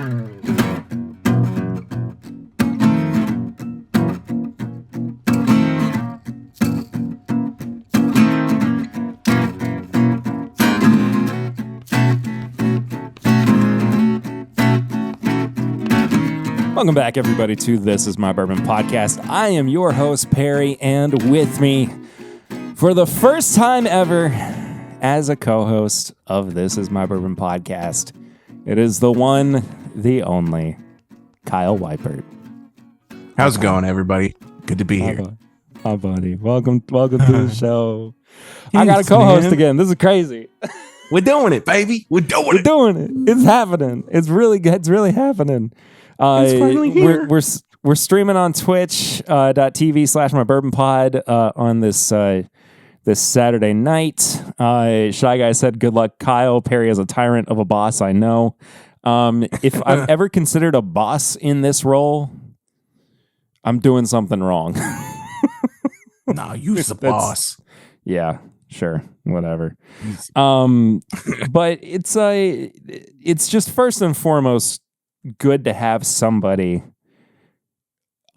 Welcome back, everybody, to This Is My Bourbon Podcast. I am your host, Perry, and with me, for the first time ever, as a co-host of This Is My Bourbon Podcast, it is the one, the only, Kyle Weipert. How's it going, everybody? Good to be here. Hi, buddy. Welcome to the show. I got a co-host again. This is crazy. We're doing it, baby. We're doing it. It's happening. It's really happening. It's finally here. We're streaming on twitch.tv/mybourbonpod on this Saturday night. Shy Guy said, good luck, Kyle. Perry is a tyrant of a boss, I know. If I'm ever considered a boss in this role, I'm doing something wrong. Nah, you's the boss. Yeah, sure. Whatever. But it's just first and foremost good to have somebody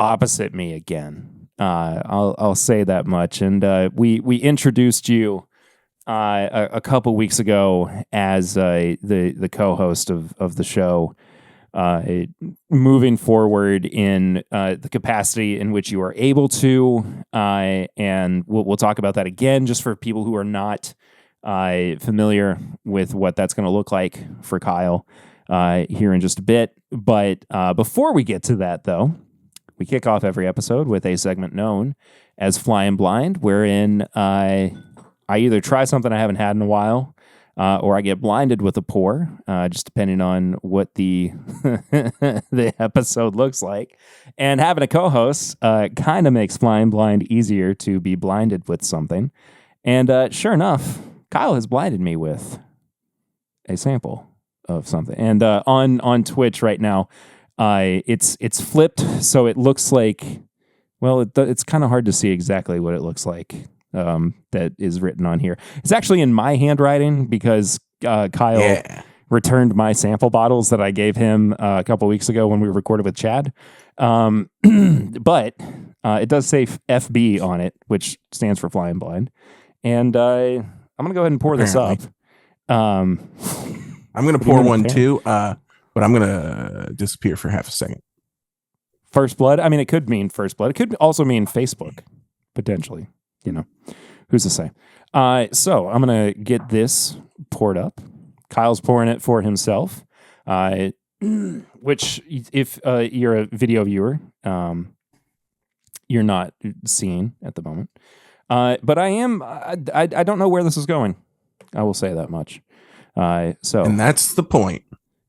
opposite me again. I'll say that much. And we introduced you a couple weeks ago as the co-host of the show. Moving forward in the capacity in which you are able to, and we'll talk about that again, just for people who are not familiar with what that's going to look like for Kyle. Here in just a bit. But before we get to that, though, we kick off every episode with a segment known as Flying Blind, wherein I either try something I haven't had in a while, or I get blinded with a pour, just depending on what the the episode looks like. And having a co-host kind of makes Flying Blind easier to be blinded with something. And sure enough, Kyle has blinded me with a sample of something. And on Twitch right now, it's flipped, so it looks like, well, it's kind of hard to see exactly what it looks like that is written on here. It's actually in my handwriting because Kyle returned my sample bottles that I gave him a couple weeks ago when we recorded with Chad. But it does say FB on it, which stands for Flying Blind. And I'm going to go ahead and pour this up. I'm going to pour one too, but I'm going to disappear for half a second. First blood? I mean, it could mean first blood. It could also mean Facebook, potentially. You know, who's to say? So I'm going to get this poured up. Kyle's pouring it for himself, which if you're a video viewer, you're not seeing at the moment. But I am. I don't know where this is going. I will say that much. And that's the point.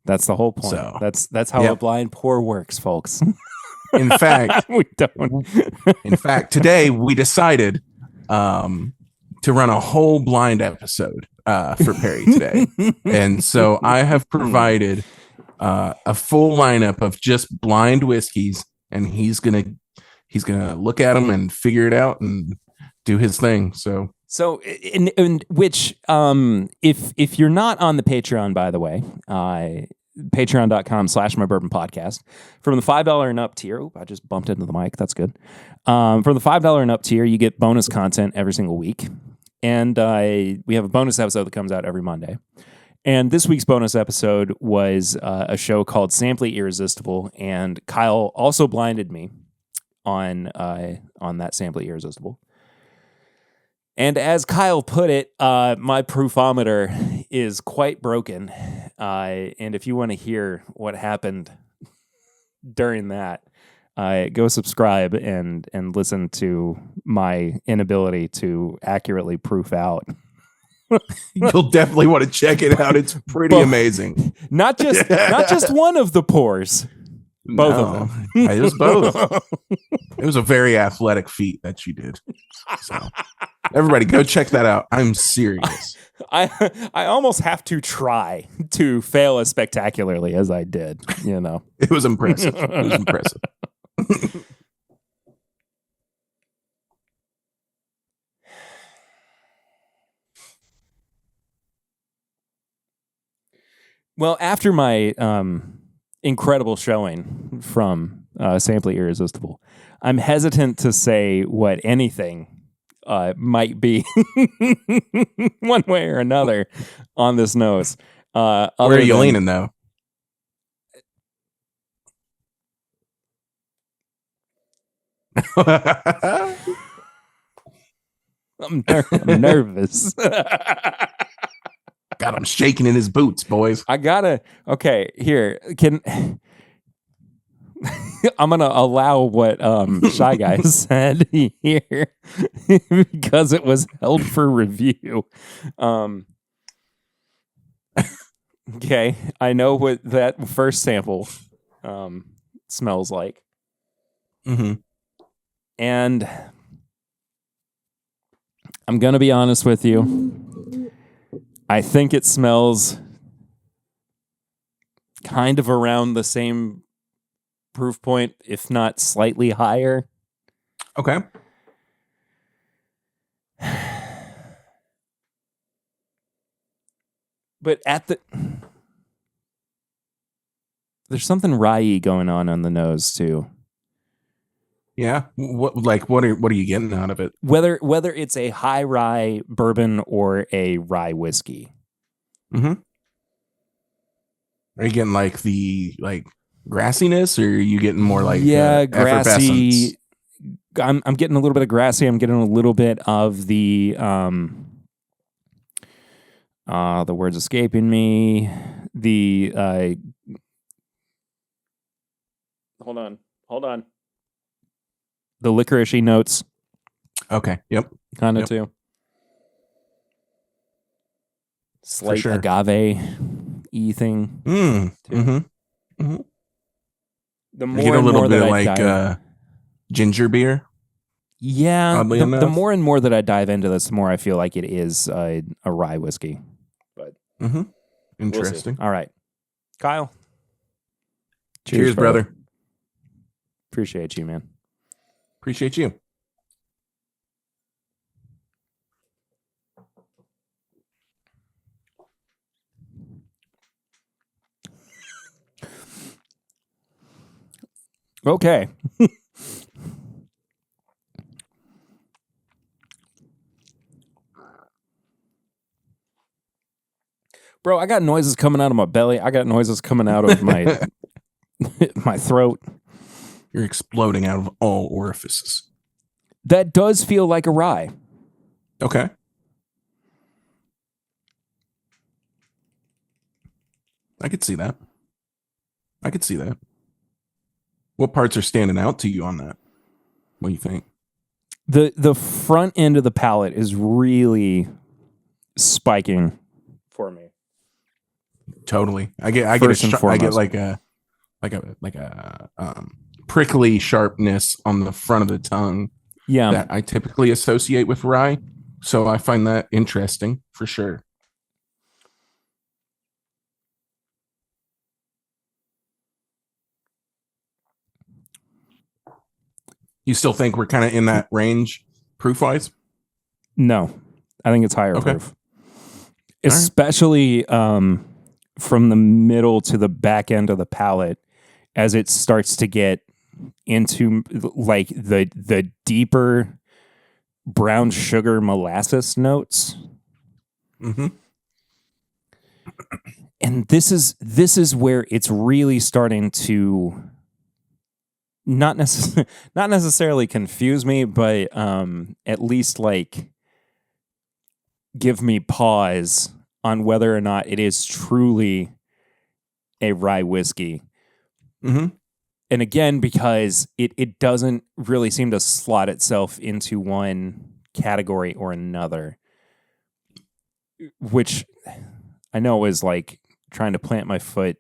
That's the whole point. So, that's how a blind pour works, folks. In fact, we don't. In fact, today we decided to run a whole blind episode for Perry today, and so I have provided a full lineup of just blind whiskeys, and he's gonna look at them and figure it out and do his thing. So, in which, if you're not on the Patreon, by the way, patreon.com/mybourbonpodcast, from the $5 and up tier, I just bumped into the mic, that's good. From the $5 and up tier, you get bonus content every single week. And we have a bonus episode that comes out every Monday. And this week's bonus episode was a show called Samply Irresistible, and Kyle also blinded me on that Samply Irresistible. And as Kyle put it, my proofometer is quite broken. And if you want to hear what happened during that, go subscribe and listen to my inability to accurately proof out. You'll definitely want to check it out. It's pretty amazing. Not just one of the pours. Both of them. It was both. It was a very athletic feat that you did. So everybody go check that out. I'm serious. I almost have to try to fail as spectacularly as I did, you know. It was impressive. Well, after my incredible showing from Simply Irresistible. I'm hesitant to say what anything might be one way or another on this nose. Where are you leaning, though? I'm nervous. Got him shaking in his boots, boys. Okay, here. I'm going to allow what Shy Guy said here because it was held for review. Okay, I know what that first sample smells like. Mm-hmm. And I'm going to be honest with you. I think it smells kind of around the same proof point, if not slightly higher. Okay. But there's something rye-y going on the nose too. Yeah. What are you getting out of it? Whether it's a high rye bourbon or a rye whiskey. Mm-hmm. Are you getting like the grassiness, or are you getting more like grassy? I'm getting a little bit of grassy. I'm getting a little bit of the word's escaping me. The hold on. The licoricey notes. Okay. Yep. Kind of too. Slight agave-y thing. Mm-hmm. Mm-hmm. The more and more that I dive, ginger beer. Yeah. The more and more that I dive into this, the more I feel like it is a rye whiskey. But interesting. All right, Kyle. Cheers, brother. Appreciate you, man. Appreciate you. Okay. Bro, I got noises coming out of my belly. I got noises coming out of my my throat. You're exploding out of all orifices. That does feel like a rye. Okay. I could see that. What parts are standing out to you on that? What do you think? The front end of the palate is really spiking for me. Totally. I get like a prickly sharpness on the front of the tongue. Yeah. That I typically associate with rye. So I find that interesting for sure. You still think we're kind of in that range proof wise? No, I think it's higher proof, especially from the middle to the back end of the palate as it starts to get into like the deeper brown sugar molasses notes. Mm-hmm. And this is where it's really starting to not necessarily confuse me, but at least like give me pause on whether or not it is truly a rye whiskey. Mm-hmm. And again, because it doesn't really seem to slot itself into one category or another, which I know is like trying to plant my foot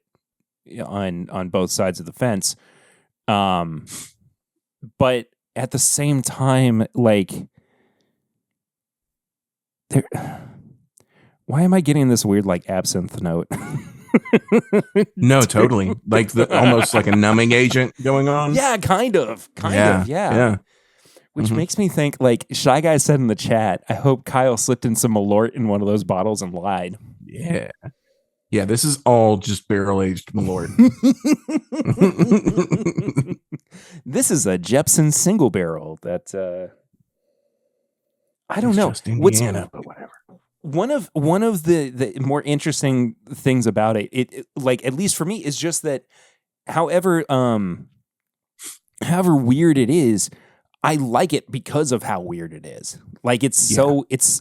on both sides of the fence. But at the same time, like, why am I getting this weird like absinthe note? No, totally. Like almost like a numbing agent going on. Yeah, kind of. Yeah. Which makes me think, like Shy Guy said in the chat, I hope Kyle slipped in some Malort in one of those bottles and lied. Yeah. Yeah, this is all just barrel-aged Malort. This is a Jepson single barrel that I don't know. Just Indiana, but whatever. One of the more interesting things about it, like at least for me, is just that however weird it is, I like it because of how weird it is. Like it's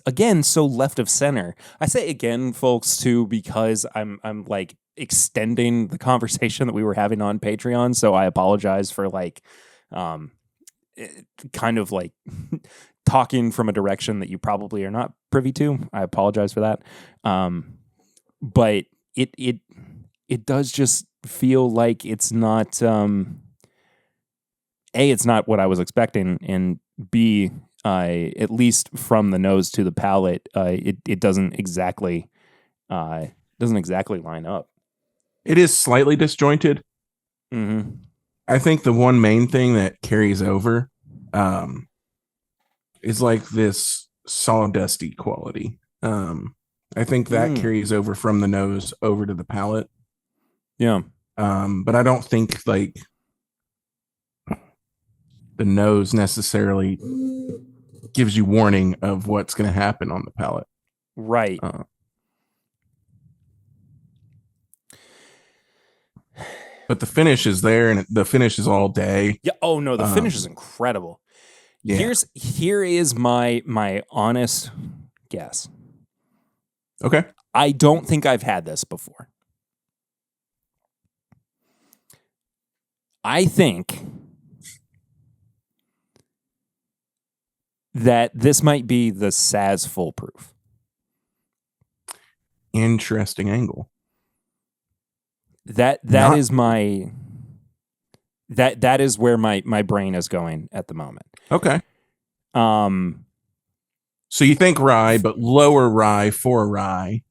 again so left of center. I say again, folks, too, because I'm like extending the conversation that we were having on Patreon. So I apologize for like kind of like talking from a direction that you probably are not privy to. I apologize for that. But it does just feel like it's not A, it's not what I was expecting, and B, at least from the nose to the palate, it doesn't exactly line up. It is slightly disjointed. Mm-hmm. I think the one main thing that carries over is like this sawdusty quality. I think that carries over from the nose over to the palate. Yeah. But I don't think like the nose necessarily gives you warning of what's going to happen on the palate. Right. But the finish is there, and the finish is all day. Yeah. Oh no, the finish is incredible. Yeah. Here is my honest guess. Okay. I don't think I've had this before. I think that this might be the Saz foolproof. Interesting angle. That is where my brain is going at the moment. Okay. So you think rye, but lower rye for rye,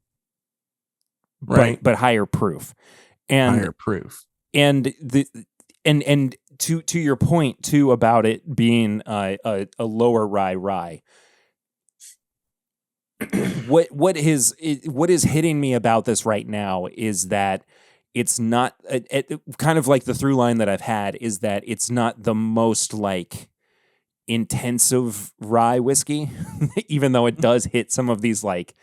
right? But higher proof, and higher proof, and to your point too about it being a lower rye. What is hitting me about this right now is that it's not kind of like the through line that I've had is that it's not the most like intensive rye whiskey, even though it does hit some of these like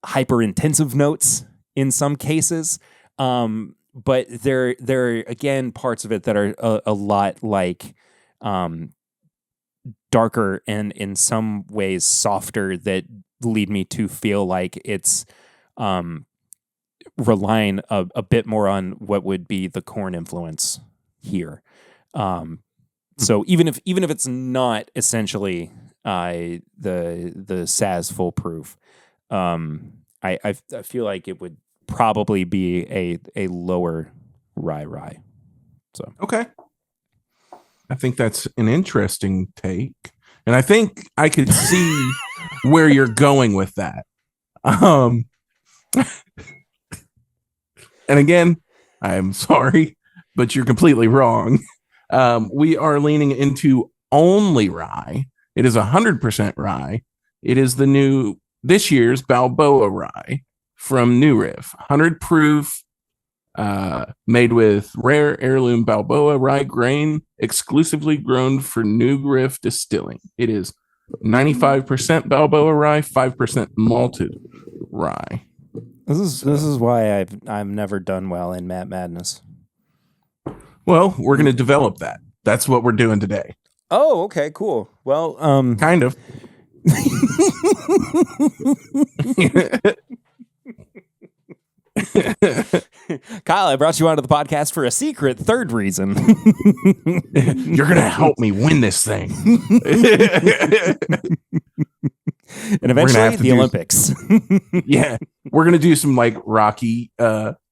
hyper intensive notes in some cases. But there are again parts of it that are a lot like darker and in some ways softer that lead me to feel like it's relying a bit more on what would be the corn influence here. So even if it's not essentially the Saz foolproof, I feel like it would probably be a lower rye. So okay, I think that's an interesting take, and I think I could see where you're going with that. And again, I'm sorry, but you're completely wrong. We are leaning into only rye. It is 100% rye. It is this year's Balboa rye from New Riff, 100 proof, made with rare heirloom Balboa rye grain, exclusively grown for New Riff distilling. It is 95% Balboa rye, 5% malted rye. This is why I've never done well in Matt Madness. Well, we're going to develop that. That's what we're doing today. Oh, okay, cool. Well, kind of. Kyle, I brought you onto the podcast for a secret third reason. You're going to help me win this thing. And eventually the Olympics. Yeah. We're going to do some like Rocky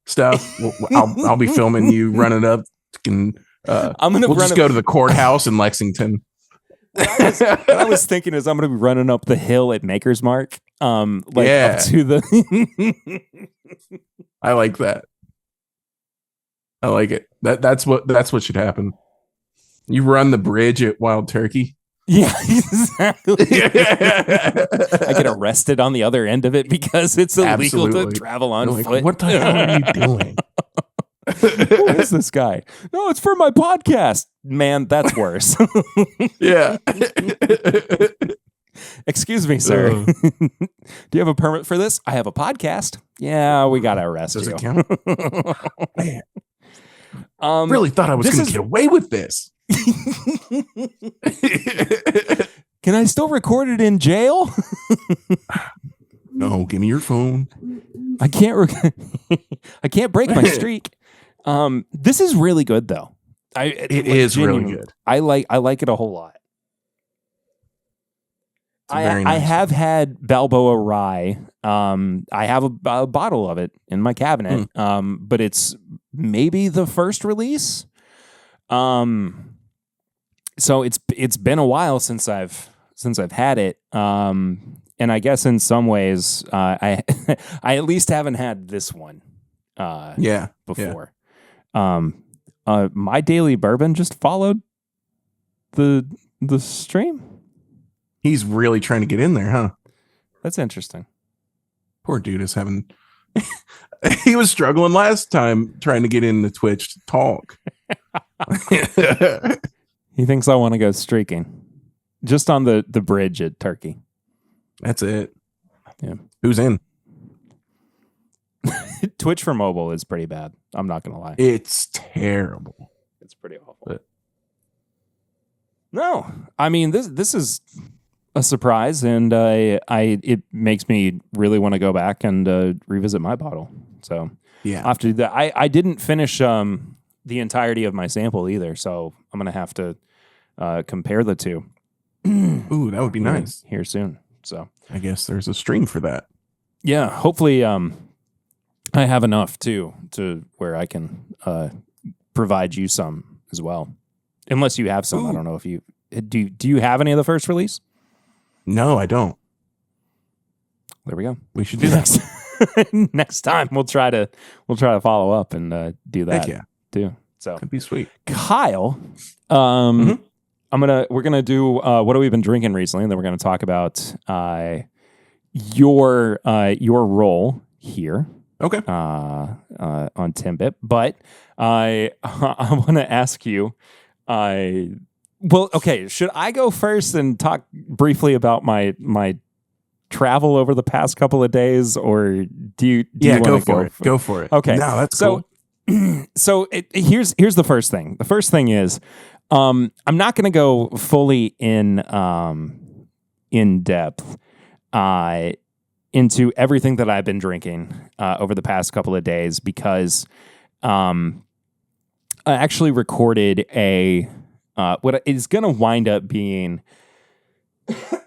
stuff. I'll be filming you running up. And we'll just go to the courthouse in Lexington. What I was thinking is I'm going to be running up the hill at Maker's Mark. Up to the. I like that. I like it. That's what should happen. You run the bridge at Wild Turkey. Yeah, exactly. I get arrested on the other end of it because it's illegal to travel on foot. What the hell are you doing? Who is this guy? No, it's for my podcast. Man, that's worse. Yeah. Excuse me, sir. Do you have a permit for this? I have a podcast. Yeah, we got to arrest Does you. it count? Man. Really thought I was going to get away with this. Can I still record it in jail? No, give me your phone. I can't. I can't break my streak. This is really good, though. It is really good. I like it a whole lot. I have had Balboa Rye. I have a bottle of it in my cabinet. But it's maybe the first release. So it's been a while since I've had it. And I guess in some ways, I I at least haven't had this one. Before. Yeah. My daily bourbon just followed the stream. He's really trying to get in there, huh? That's interesting. Poor dude is having. He was struggling last time trying to get into Twitch to talk. He thinks I want to go streaking, just on the bridge at Turkey. That's it. Yeah. Who's in? Twitch for mobile is pretty bad. I'm not gonna lie. It's terrible. It's pretty awful. No, I mean this is a surprise, and it makes me really want to go back and revisit my bottle. So yeah, I have to do that. I didn't finish the entirety of my sample either, so I'm gonna have to compare the two. Ooh, that would be nice. Here soon. So I guess there's a stream for that. Yeah, hopefully I have enough too to where I can provide you some as well. Unless you have some. Ooh. I don't know if you do you have any of the first release? No, I don't. There we go. We should do that. Next time we'll try to follow up and do that. Heck yeah. Too. So that'd be sweet. Kyle, we're gonna do what have we been drinking recently, and then we're gonna talk about your role here. Okay. On Timbit, but I want to ask you. Well, okay. Should I go first and talk briefly about my travel over the past couple of days, or do you go for it? Go for it. Okay. No, that's cool. So here's the first thing. The first thing is, I'm not going to go fully in depth into everything that I've been drinking over the past couple of days because I actually recorded what is going to wind up being,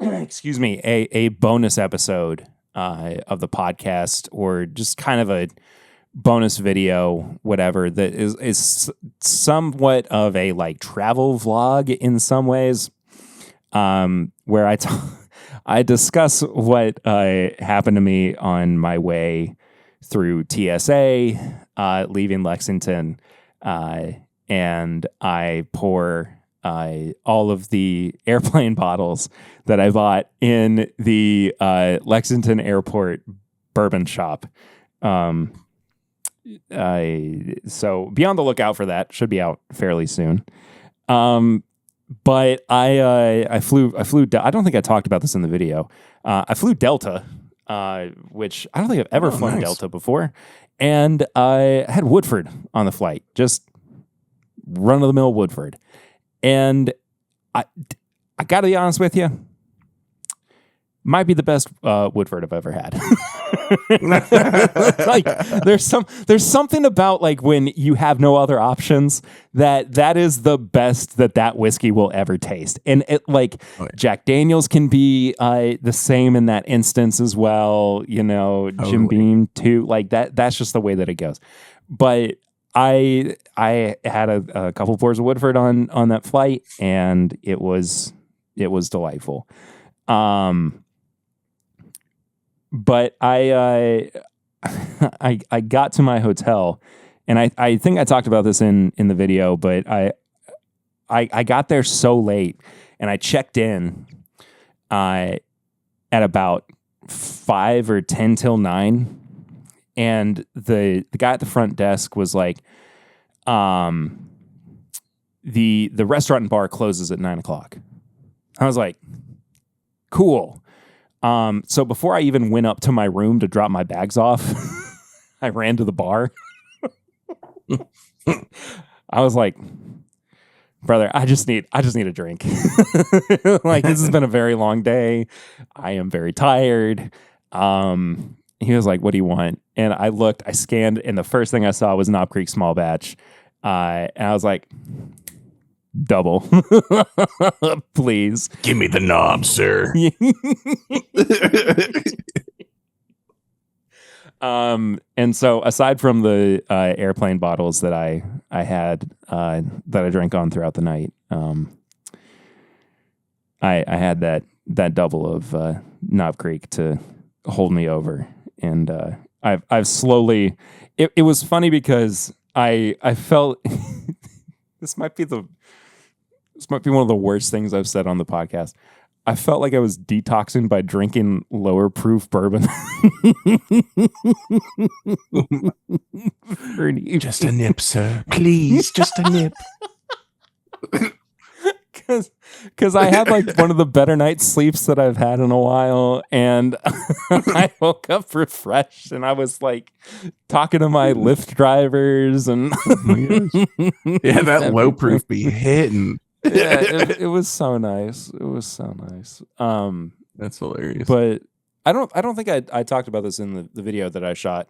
excuse me, a bonus episode of the podcast, or just kind of a bonus video, whatever, that is somewhat of a like travel vlog in some ways, where I discuss what happened to me on my way through TSA, leaving Lexington, and I pour all of the airplane bottles that I bought in the Lexington Airport bourbon shop. So be on the lookout for that. Should be out fairly soon. But I flew. I don't think I talked about this in the video. I flew Delta, which I don't think I've ever flown Delta before, and I had Woodford on the flight, just run of the mill Woodford, and I got to be honest with you, might be the best Woodford I've ever had. Like there's something about like when you have no other options that is the best that whiskey will ever taste. And it like Jack Daniels can be the same in that instance as well, Jim Beam too, like that's just the way that it goes. But I had a couple pours of Woodford on that flight, and it was delightful. But I got to my hotel, and I think I talked about this in the video, but I got there so late, and I checked in at about 5 or 10 till 9, and the guy at the front desk was like, the restaurant and bar closes at 9 o'clock. I was like, cool. So before I even went up to my room to drop my bags off, I ran to the bar. I was like, brother, I just need a drink. Like, this has been a very long day. I am very tired. He was like, what do you want? And I looked, I scanned, and the first thing I saw was Knob Creek small batch. And I was like, double. Please. Give me the knob, sir. And so aside from the airplane bottles that I had that I drank on throughout the night, I had that double of Knob Creek to hold me over, and I've slowly. It was funny because I felt this might be one of the worst things I've said on the podcast. I felt like I was detoxing by drinking lower proof bourbon. Just a nip, sir. Please, just a nip. Because I had like one of the better night sleeps that I've had in a while, and I woke up refreshed, and I was like talking to my Lyft drivers, and yeah, that low proof be hitting. Yeah, it was so nice. It was so nice. That's hilarious. But I don't think I talked about this in the video that I shot.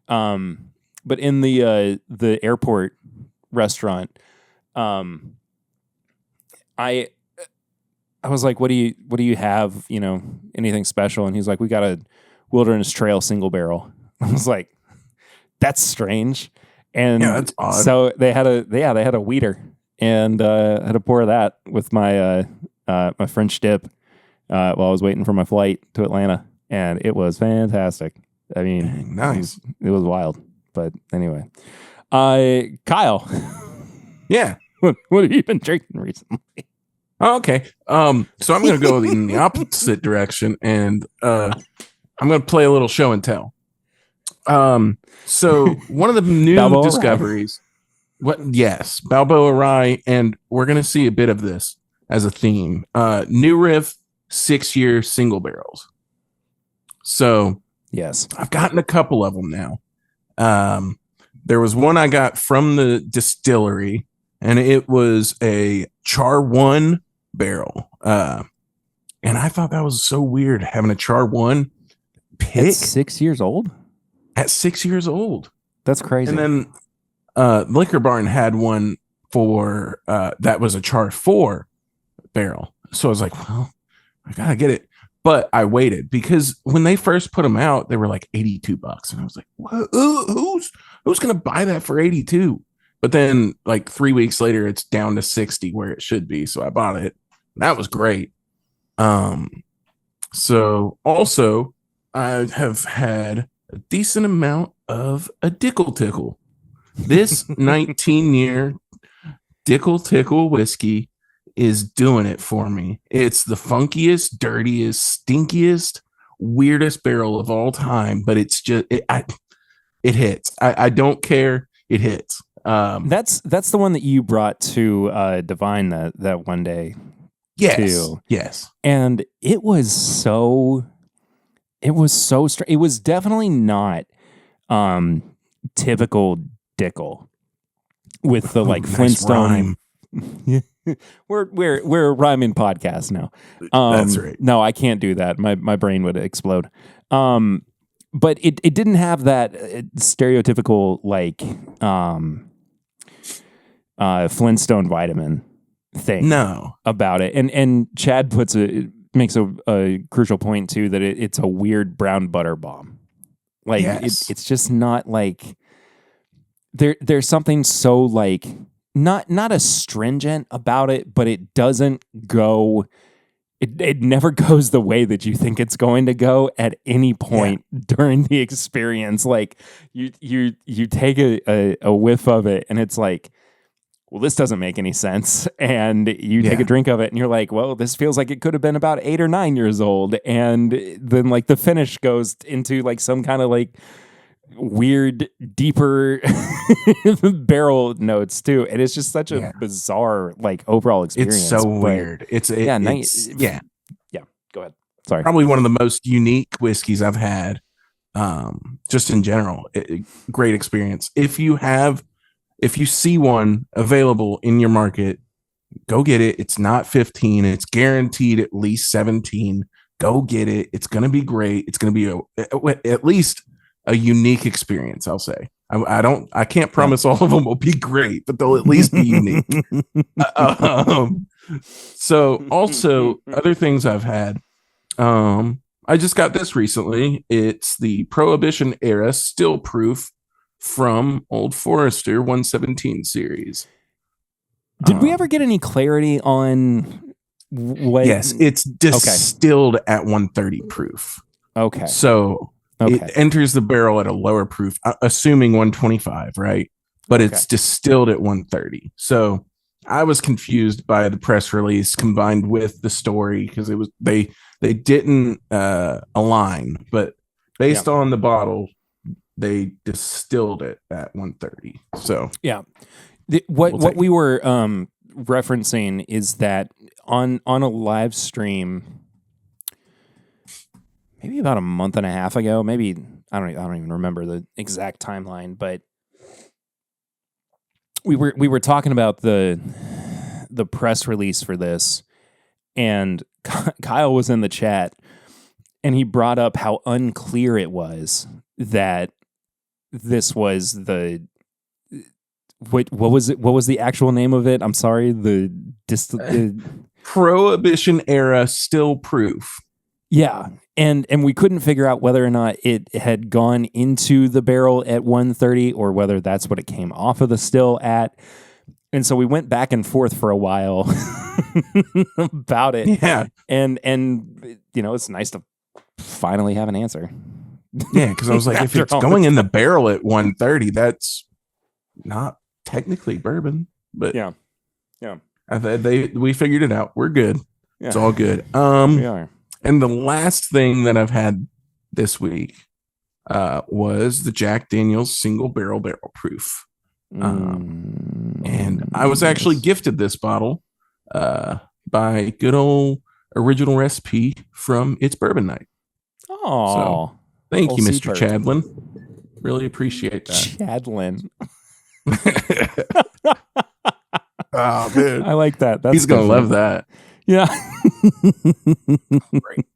But in the airport restaurant, I was like, what do you have? You know, anything special? And he's like, we got a Wilderness Trail single barrel. I was like, that's strange. And yeah, that's odd. So they had a weeder. And I had to pour that with my my French dip while I was waiting for my flight to Atlanta, and it was fantastic. I mean, dang, nice. It was wild. But anyway, Kyle, yeah, what have you been drinking recently? Oh, okay, so I'm going to go in the opposite direction, and I'm going to play a little show and tell. So one of the new Balboa discoveries. What? Yes, Balboa Rye, and we're going to see a bit of this as a theme. New Riff 6-year single barrels. So yes, I've gotten a couple of them now. There was one I got from the distillery, and it was a Char 1 barrel. And I thought that was so weird having a Char 1 pick. At 6 years old? At 6 years old. That's crazy. And then Liquor Barn had one for that was a Char 4 barrel. So I was like, well, I gotta get it. But I waited because when they first put them out, they were like $82. And I was like, who's gonna buy that for 82? But then like 3 weeks later, it's down to 60 where it should be. So I bought it. That was great. So also I have had a decent amount of a Dickel Tickle. This 19-year Dickel Tickle whiskey is doing it for me. It's the funkiest, dirtiest, stinkiest, weirdest barrel of all time, but it's just it hits. I don't care. It hits. That's the one that you brought to Divine that one day. Yes. Too. Yes. And it was so strange. It was definitely not typical Dickel with the like nice Flintstone. We're a rhyming podcast now. That's right. No, I can't do that. My brain would explode. But it didn't have that stereotypical like Flintstone vitamin thing. No. About it. And Chad makes a crucial point too that it's a weird brown butter bomb. Like yes. It's just not like there's something so like not astringent about it, but it doesn't go. It never goes the way that you think it's going to go at any point during the experience. Like you take a whiff of it, and it's like, well, this doesn't make any sense. And you take a drink of it and you're like, well, this feels like it could have been about 8 or 9 years old. And then like the finish goes into like some kind of like weird, deeper barrel notes too. And it's just such a bizarre like overall experience. It's so weird. Yeah. Go ahead. Sorry. Probably one of the most unique whiskeys I've had. Just in general, great experience. If you see one available in your market, go get it. It's not 15. It's guaranteed at least 17. Go get it. It's going to be great. It's going to be at least a unique experience, I'll say. I can't promise all of them will be great, but they'll at least be unique. So also other things I've had, I just got this recently. It's the Prohibition era still proof from Old Forester 117 series. Did we ever get any clarity on what? Yes, it's distilled at 130 proof. Okay. So it enters the barrel at a lower proof, assuming 125, right? But it's distilled at 130. So I was confused by the press release combined with the story because it was they didn't align, but based on the bottle, they distilled it at 130. So what we were referencing is that on a live stream, maybe about a month and a half ago, maybe I don't even remember the exact timeline, but we were talking about the press release for this, and Kyle was in the chat, and he brought up how unclear it was that this was the what was it? What was the actual name of it? I'm sorry, the Prohibition era still proof. Yeah, and we couldn't figure out whether or not it had gone into the barrel at 130 or whether that's what it came off of the still at. And so we went back and forth for a while about it. Yeah. And it's nice to finally have an answer. Yeah, because I was like, if it's going in the barrel at 130, that's not technically bourbon. But yeah. We figured it out. We're good. Yeah. It's all good. We are. And the last thing that I've had this week was the Jack Daniel's single barrel proof. And I was actually gifted this bottle by good old Original Recipe from It's Bourbon Night. Oh, so, thank you, Mr. Chadlin. Really appreciate that. Chadlin. Oh, man. I like that. He's going to love that. Yeah. Great.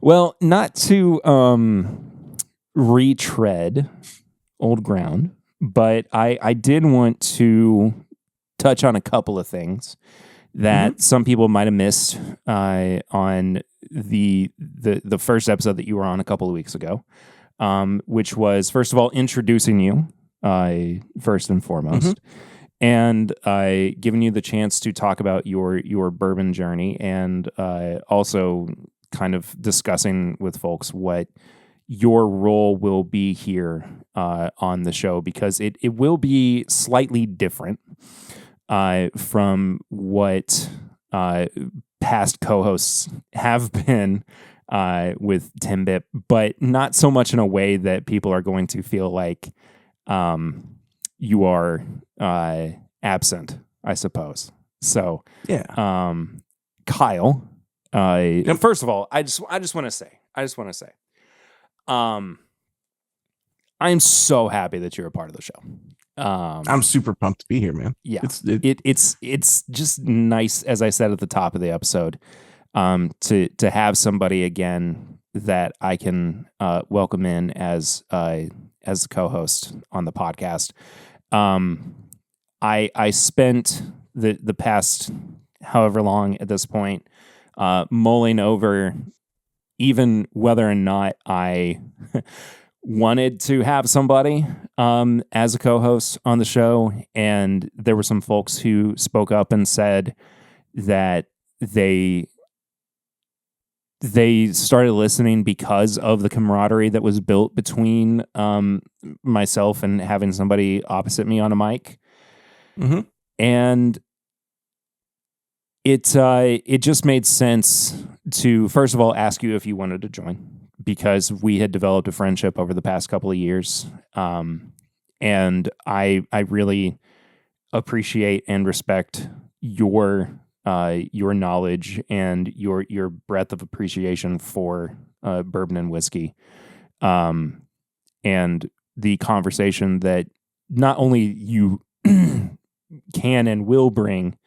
Well, not to retread old ground, but I did want to touch on a couple of things that some people might have missed on the first episode that you were on a couple of weeks ago, which was, first of all, introducing you first and foremost. And giving you the chance to talk about your bourbon journey, and also kind of discussing with folks what your role will be here on the show, because it will be slightly different from what past co-hosts have been with Timbit, but not so much in a way that people are going to feel like you are absent, I suppose. So, Kyle, first of all, I just want to say, I'm so happy that you're a part of the show. I'm super pumped to be here, man. Yeah, it's just nice, as I said at the top of the episode, to have somebody again that I can welcome in as a co-host on the podcast. I spent the past however long at this point mulling over even whether or not I wanted to have somebody as a co-host on the show, and there were some folks who spoke up and said that they started listening because of the camaraderie that was built between myself and having somebody opposite me on a mic. Mm-hmm. And it just made sense to, first of all, ask you if you wanted to join, because we had developed a friendship over the past couple of years. And I really appreciate and respect your knowledge and your breadth of appreciation for bourbon and whiskey, and the conversation that not only you can and will bring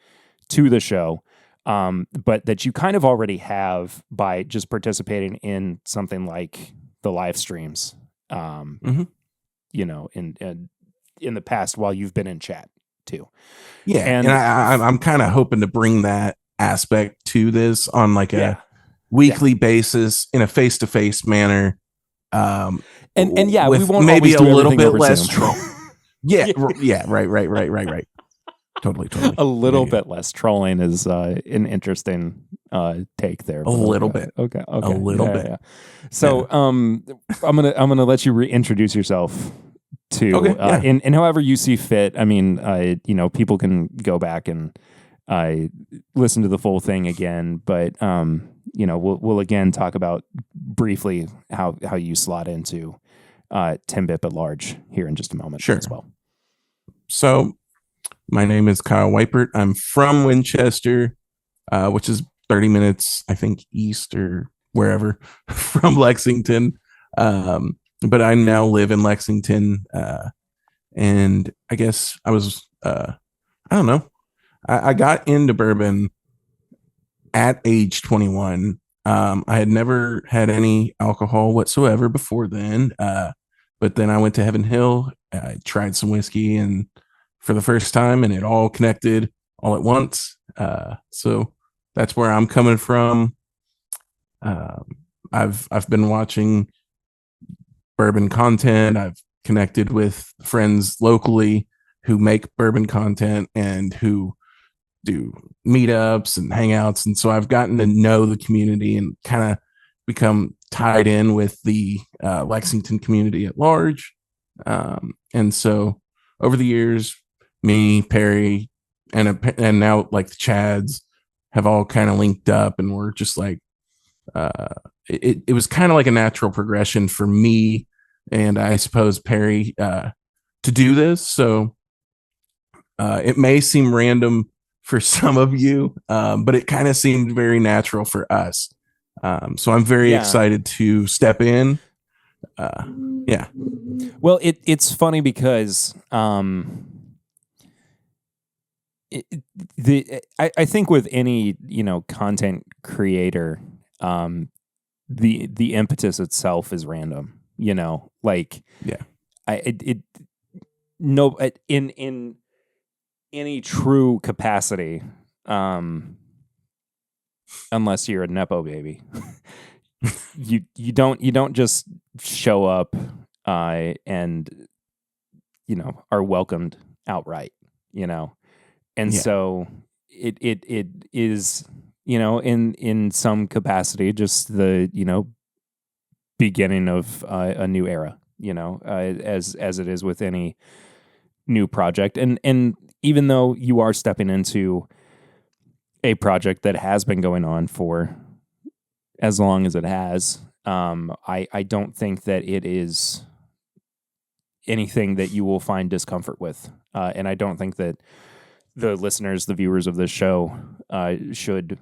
to the show, but that you kind of already have by just participating in something like the live streams, Mm-hmm. In the past while you've been in chat too. Yeah, and I'm kind of hoping to bring that aspect to this on like a weekly basis in a face-to-face manner. And we won't maybe always a do little bit less troll. Right. Totally. A little bit less trolling is an interesting take there. A little bit. Okay. A little bit. Yeah. So I'm gonna let you reintroduce yourself to in however you see fit. I mean, people can go back and listen to the full thing again, but we'll again talk about briefly how you slot into 10-bit at large here in just a moment. Sure. As well. So my name is Kyle Weipert. I'm from Winchester, which is 30 minutes, I think, east or wherever from Lexington. But I now live in Lexington. And I guess I was, I don't know. I got into bourbon at age 21. I had never had any alcohol whatsoever before then. But then I went to Heaven Hill. I tried some whiskey and for the first time, and it all connected all at once. So that's where I'm coming from. I've been watching bourbon content. I've connected with friends locally who make bourbon content and who do meetups and hangouts. And so I've gotten to know the community and kind of become tied in with the Lexington community at large. And so over the years, me, Perry, and now like the Chads have all kind of linked up, and we're just like, it was kind of like a natural progression for me and I suppose Perry to do this. So it may seem random for some of you, but it kind of seemed very natural for us. So I'm very excited to step in. Well, it's funny because I think with any content creator, the impetus itself is random. In any true capacity, unless you're a nepo baby, you don't just show up and are welcomed outright, and so it is in some capacity just the beginning of a new era, as it is with any new project, and even though you are stepping into a project that has been going on for as long as it has, I don't think that it is anything that you will find discomfort with, and I don't think that the listeners, the viewers of this show, should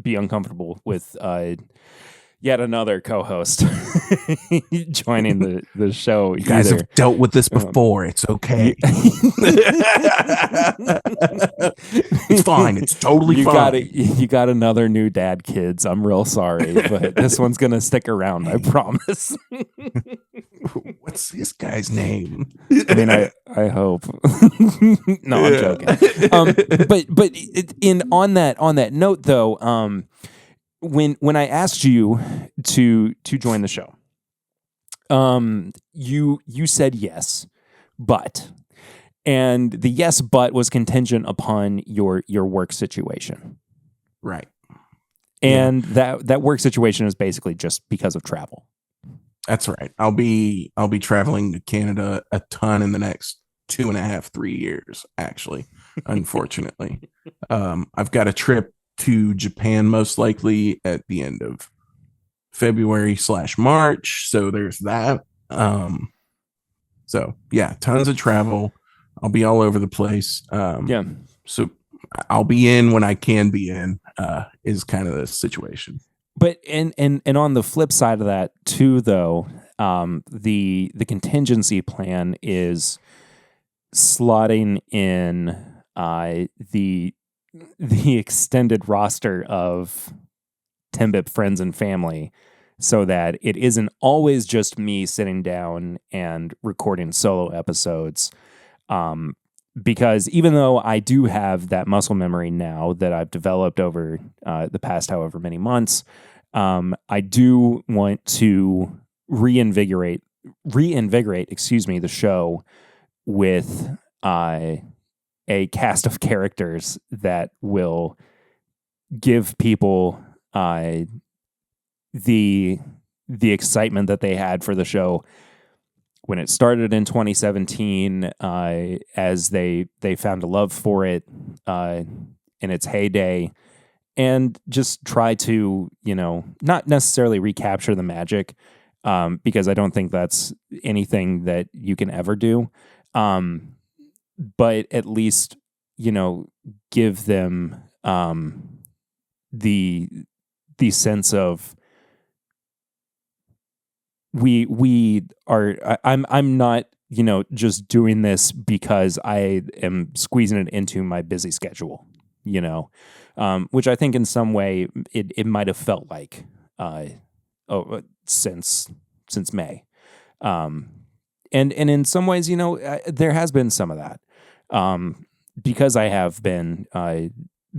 be uncomfortable with yet another co-host joining the show. You guys have dealt with this before. It's okay. It's fine. It's totally fine. You got another new dad, kids. I'm real sorry, but this one's going to stick around. I promise. What's this guy's name? I mean, I hope. No, I'm joking. But on that note, though, when I asked you to join the show, you said yes, and the yes but was contingent upon your work situation, right? And that work situation is basically just because of travel. That's right. I'll be traveling to Canada a ton in the next 2.5, 3 years, actually, unfortunately. I've got a trip to Japan most likely at the end of February/March. So there's that. So yeah, tons of travel. I'll be all over the place. Yeah. So I'll be in when I can be in, is kind of the situation. But and on the flip side of that too, though, the contingency plan is slotting in the extended roster of Timbip friends and family, so that it isn't always just me sitting down and recording solo episodes. Because even though I do have that muscle memory now that I've developed over the past however many months, I do want to reinvigorate, the show with a cast of characters that will give people the excitement that they had for the show when it started in 2017, as they found a love for it in its heyday, and just try to, not necessarily recapture the magic, because I don't think that's anything that you can ever do, but at least, give them the sense of we are. I'm not, just doing this because I am squeezing it into my busy schedule, which I think in some way it might have felt like since May, and in some ways, there has been some of that, because I have been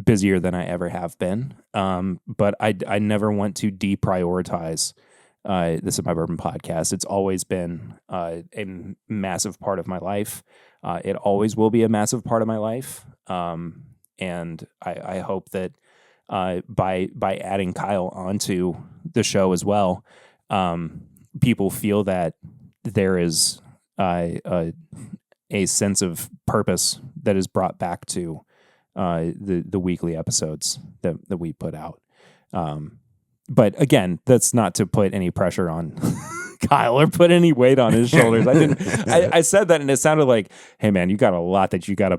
busier than I ever have been, but I never want to deprioritize This Is My Bourbon Podcast. It's always been a massive part of my life. It always will be a massive part of my life. And I hope that by adding Kyle onto the show as well, people feel that there is a sense of purpose that is brought back to the weekly episodes that we put out. But again, that's not to put any pressure on Kyle or put any weight on his shoulders. I said that and it sounded like, hey man, you got a lot that you gotta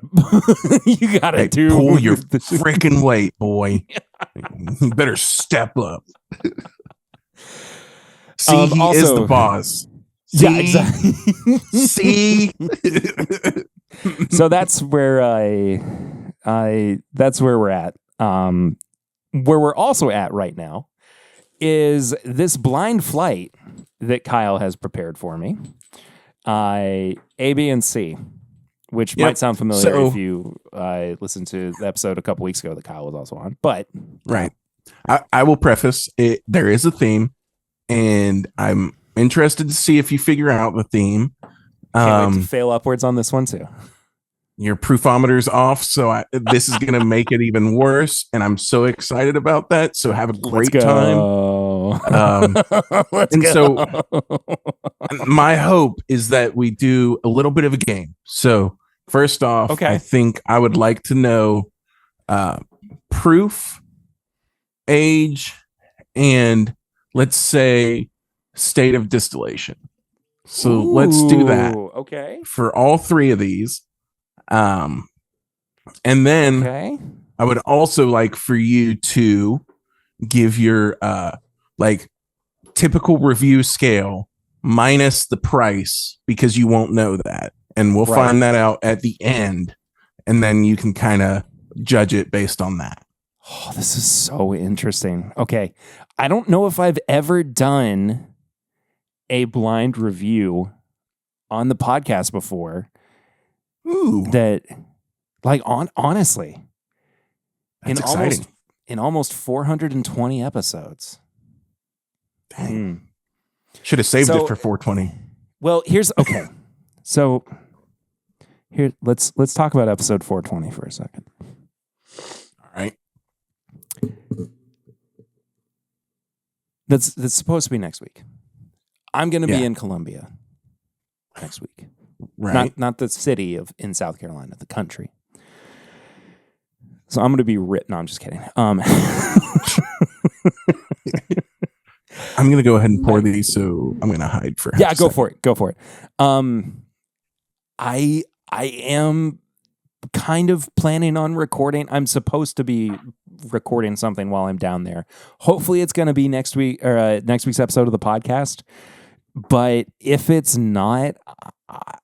do. Pull your freaking weight, boy. You better step up. See, he also is the boss. See? Yeah, exactly. See? So that's where we're at. Where we're also at right now is this blind flight that Kyle has prepared for me. A, B, and C, which might sound familiar if you listened to the episode a couple weeks ago that Kyle was also on. But right, I will preface it. There is a theme, and I'm interested to see if you figure out the theme. Can't wait to fail upwards on this one too. Your proofometer's off, so this is going to make it even worse, and I'm so excited about that. So have a great time. So my hope is that we do a little bit of a game. So first off, I think I would like to know proof, age, and let's say state of distillation. So let's do that. Okay. For all three of these. And then I would also like for you to give your typical review scale minus the price, because you won't know that, and we'll find that out at the end, and then you can kind of judge it based on that. Oh, this is so interesting. Okay, I don't know if I've ever done a blind review on the podcast before. Ooh. That, honestly, that's exciting. In almost 420 episodes. Dang. Should have saved it for 420. Well, so here, let's talk about episode 420 for a second. All right. That's supposed to be next week. I'm going to be in Colombia next week. Right. Not the city in South Carolina, the country. So I'm going to be written. No, I'm just kidding. I'm going to go ahead and pour these, so I'm going to hide for yeah, go for it. Go for it. I am kind of planning on recording. I'm supposed to be recording something while I'm down there. Hopefully it's going to be next week or next week's episode of the podcast. But if it's not,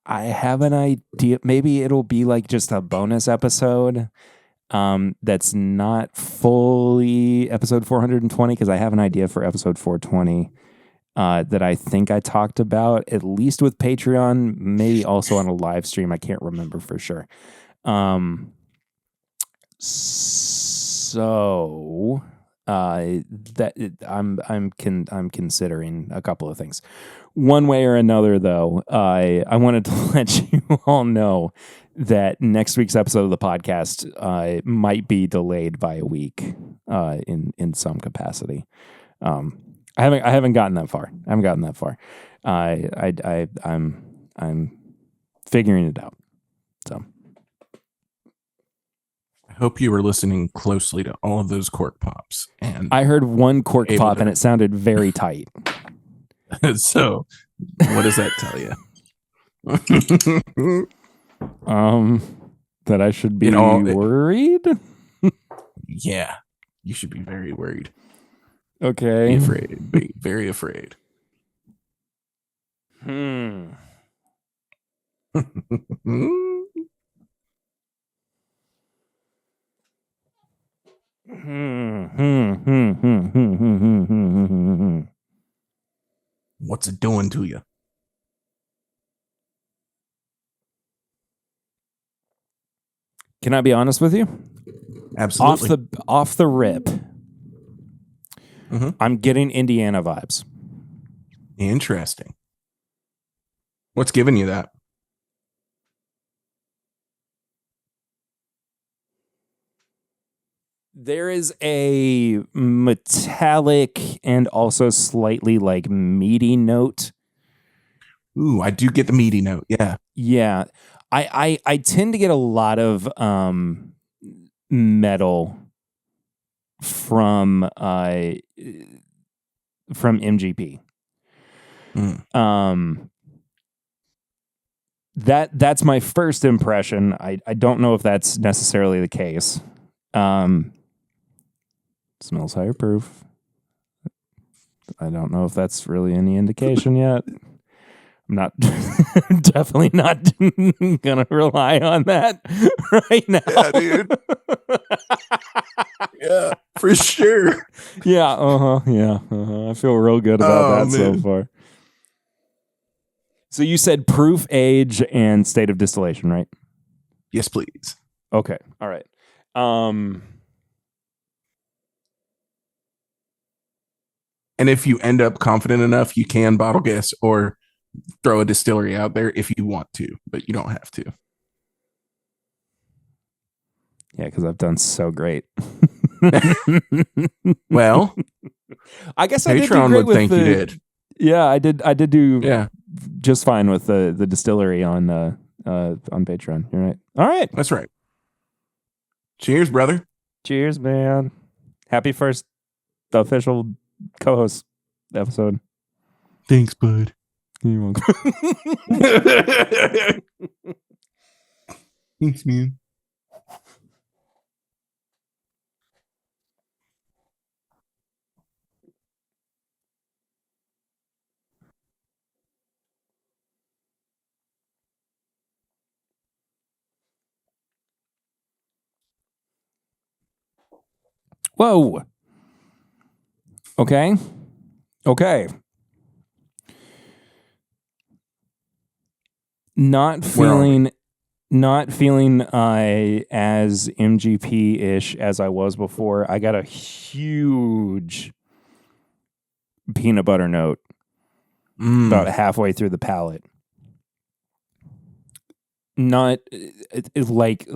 I have an idea. Maybe it'll be like just a bonus episode. That's not fully episode 420 because I have an idea for episode 420 that I think I talked about, at least with Patreon, maybe also on a live stream. I can't remember for sure. So that I'm considering a couple of things. One way or another, though, I wanted to let you all know that next week's episode of the podcast might be delayed by a week in some capacity. I haven't gotten that far. I'm figuring it out. So I hope you were listening closely to all of those cork pops. And I heard one cork pop and it sounded very tight. So what does that tell you? That I should be worried. Yeah, you should be very worried. Okay. Be afraid. Be very afraid. What's it doing to you? Can I be honest with you? Absolutely. Off the rip, I'm getting Indiana vibes. Interesting. What's giving you that? There is a metallic and also slightly like meaty note. Ooh, I do get the meaty note. Yeah. Yeah. I tend to get a lot of metal from MGP. That's my first impression. I don't know if that's necessarily the case. Smells higher proof. I don't know if that's really any indication yet. I'm not definitely not gonna rely on that right now. Yeah, dude. Yeah, for sure. Yeah, I feel real good about that so far. So you said proof, age, and state of distillation, right? Yes, please. Okay. All right. And if you end up confident enough, you can bottle guess or throw a distillery out there if you want to, but you don't have to. Yeah, because I've done so great. Well, I guess Patreon I did do great would think you did. Yeah, I did do Yeah, just fine with the distillery on Patreon. You're right. All right. That's right. Cheers, brother. Cheers, man. Happy first official co-host episode. Thanks, bud. You're welcome. Thanks, man. Whoa. Okay. Not feeling as MGP-ish as I was before. I got a huge peanut butter note about halfway through the palate. Not like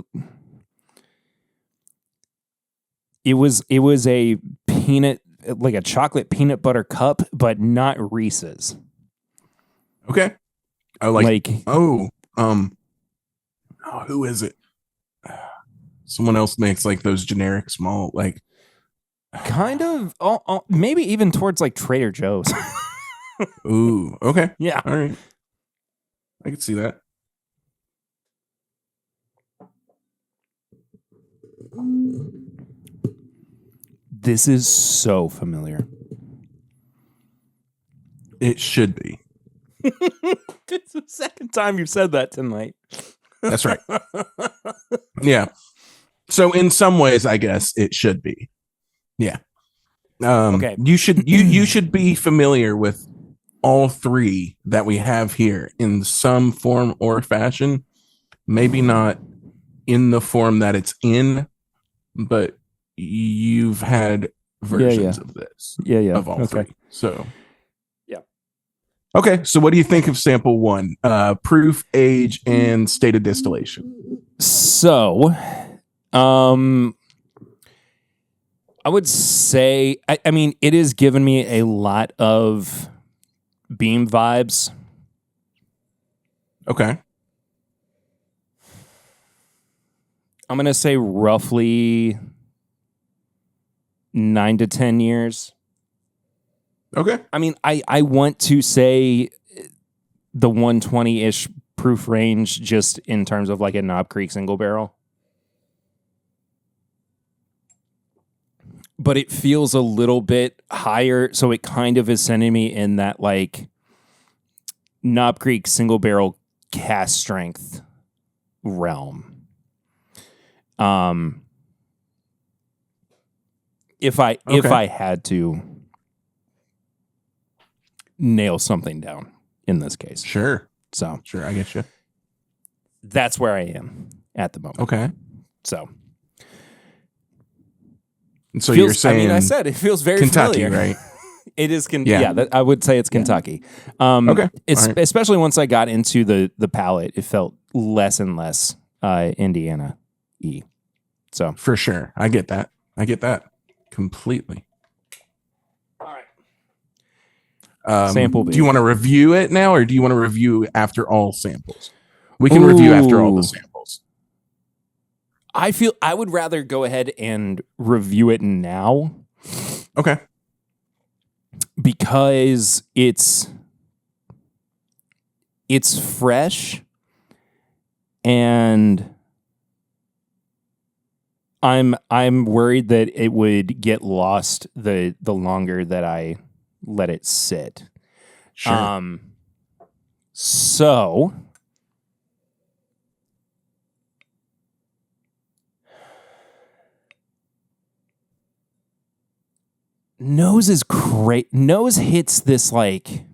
it was a peanut, like a chocolate peanut butter cup, but not Reese's. Okay. I like oh, Who is it? Someone else makes like those generic small, like kind of, maybe even towards like Trader Joe's. Ooh, okay. Yeah. All right. I can see that. This is so familiar. It should be. It's the second time you've said that tonight. That's right. Yeah. So in some ways, I guess it should be. Yeah. Okay. You should be familiar with all three that we have here in some form or fashion. Maybe not in the form that it's in, but you've had versions of this. Yeah. Of all three. So yeah. Okay. So what do you think of sample one? Proof, age, and state of distillation. So I would say, I mean, it has given me a lot of Beam vibes. Okay. I'm going to say roughly 9 to 10 years. Okay. I mean, I want to say the 120-ish proof range just in terms of like a Knob Creek single barrel. But it feels a little bit higher, so it kind of is sending me in that like Knob Creek single barrel cast strength realm. If I had to nail something down in this case. Sure, I get you. That's where I am at the moment. Okay. So you're saying, I mean, I said it feels very Kentucky, familiar. right? It is I would say it's Kentucky. Okay. Especially once I got into the palate, it felt less and less Indiana-y. So for sure. I get that completely. All right. Sample B. Do you want to review it now, or do you want to review after all samples? We can review after all the samples. I feel I would rather go ahead and review it now. Okay. Because it's fresh, and I'm worried that it would get lost the longer that I let it sit. Sure. So Nose is great. Nose hits this like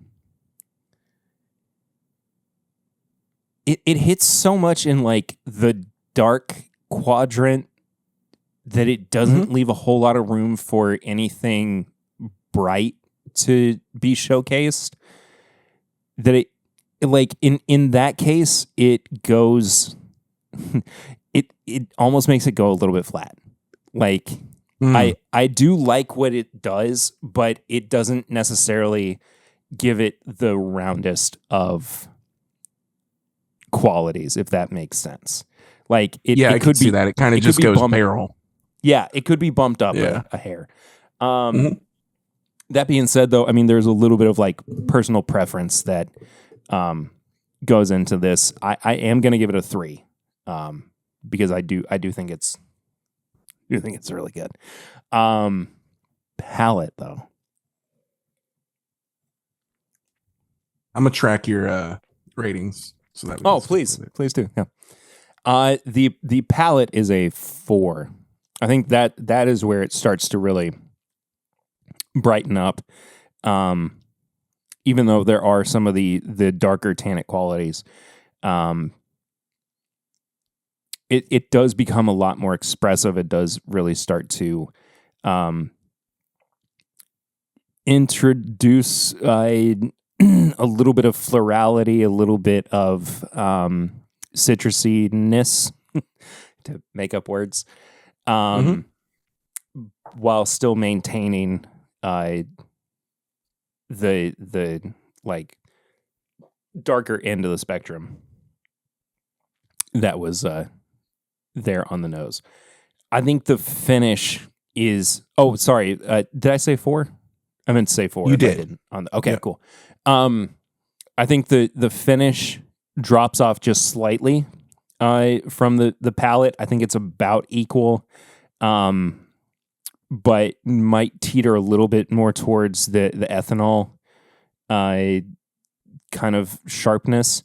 it hits so much in like the dark quadrant that it doesn't leave a whole lot of room for anything bright to be showcased. That it like in that case it goes it almost makes it go a little bit flat. Like I do like what it does, but it doesn't necessarily give it the roundest of qualities, if that makes sense. Like I could see that. It kind of just goes barrel. Yeah, it could be bumped up a hair. That being said, though, I mean, there's a little bit of like personal preference that goes into this. I am going to give it a 3 because I do think it's really good. Palate, though. I'm gonna track your ratings so that. Please do. Yeah. The palate is a 4. I think that is where it starts to really brighten up. Even though there are some of the darker tannic qualities, it does become a lot more expressive. It does really start to introduce a little bit of florality, a little bit of citrusiness, to make up words, while still maintaining the like darker end of the spectrum. that was there on the nose. I think the finish is. Oh, sorry. Did I say 4? I meant to say 4. You if I did. didn't. Okay, cool. I think the finish drops off just slightly from the palate. I think it's about equal, but might teeter a little bit more towards the ethanol kind of sharpness.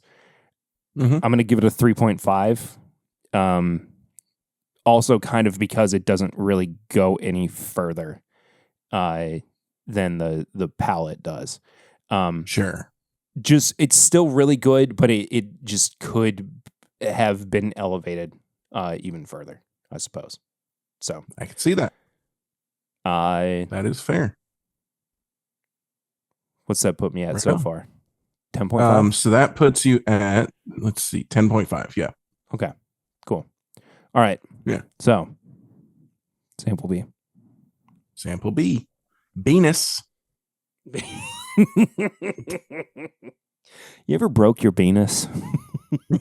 Mm-hmm. I'm going to give it a 3.5. Also, kind of because it doesn't really go any further than the palate does. Sure. Just it's still really good, but it just could have been elevated even further, I suppose. So I can see that. That is fair. What's that put me at Right so on. far? 10.5? So that puts you at, let's see, 10.5. Yeah. Okay, cool. All right. Yeah. So, sample B. Sample B. Venus. You ever broke your penis?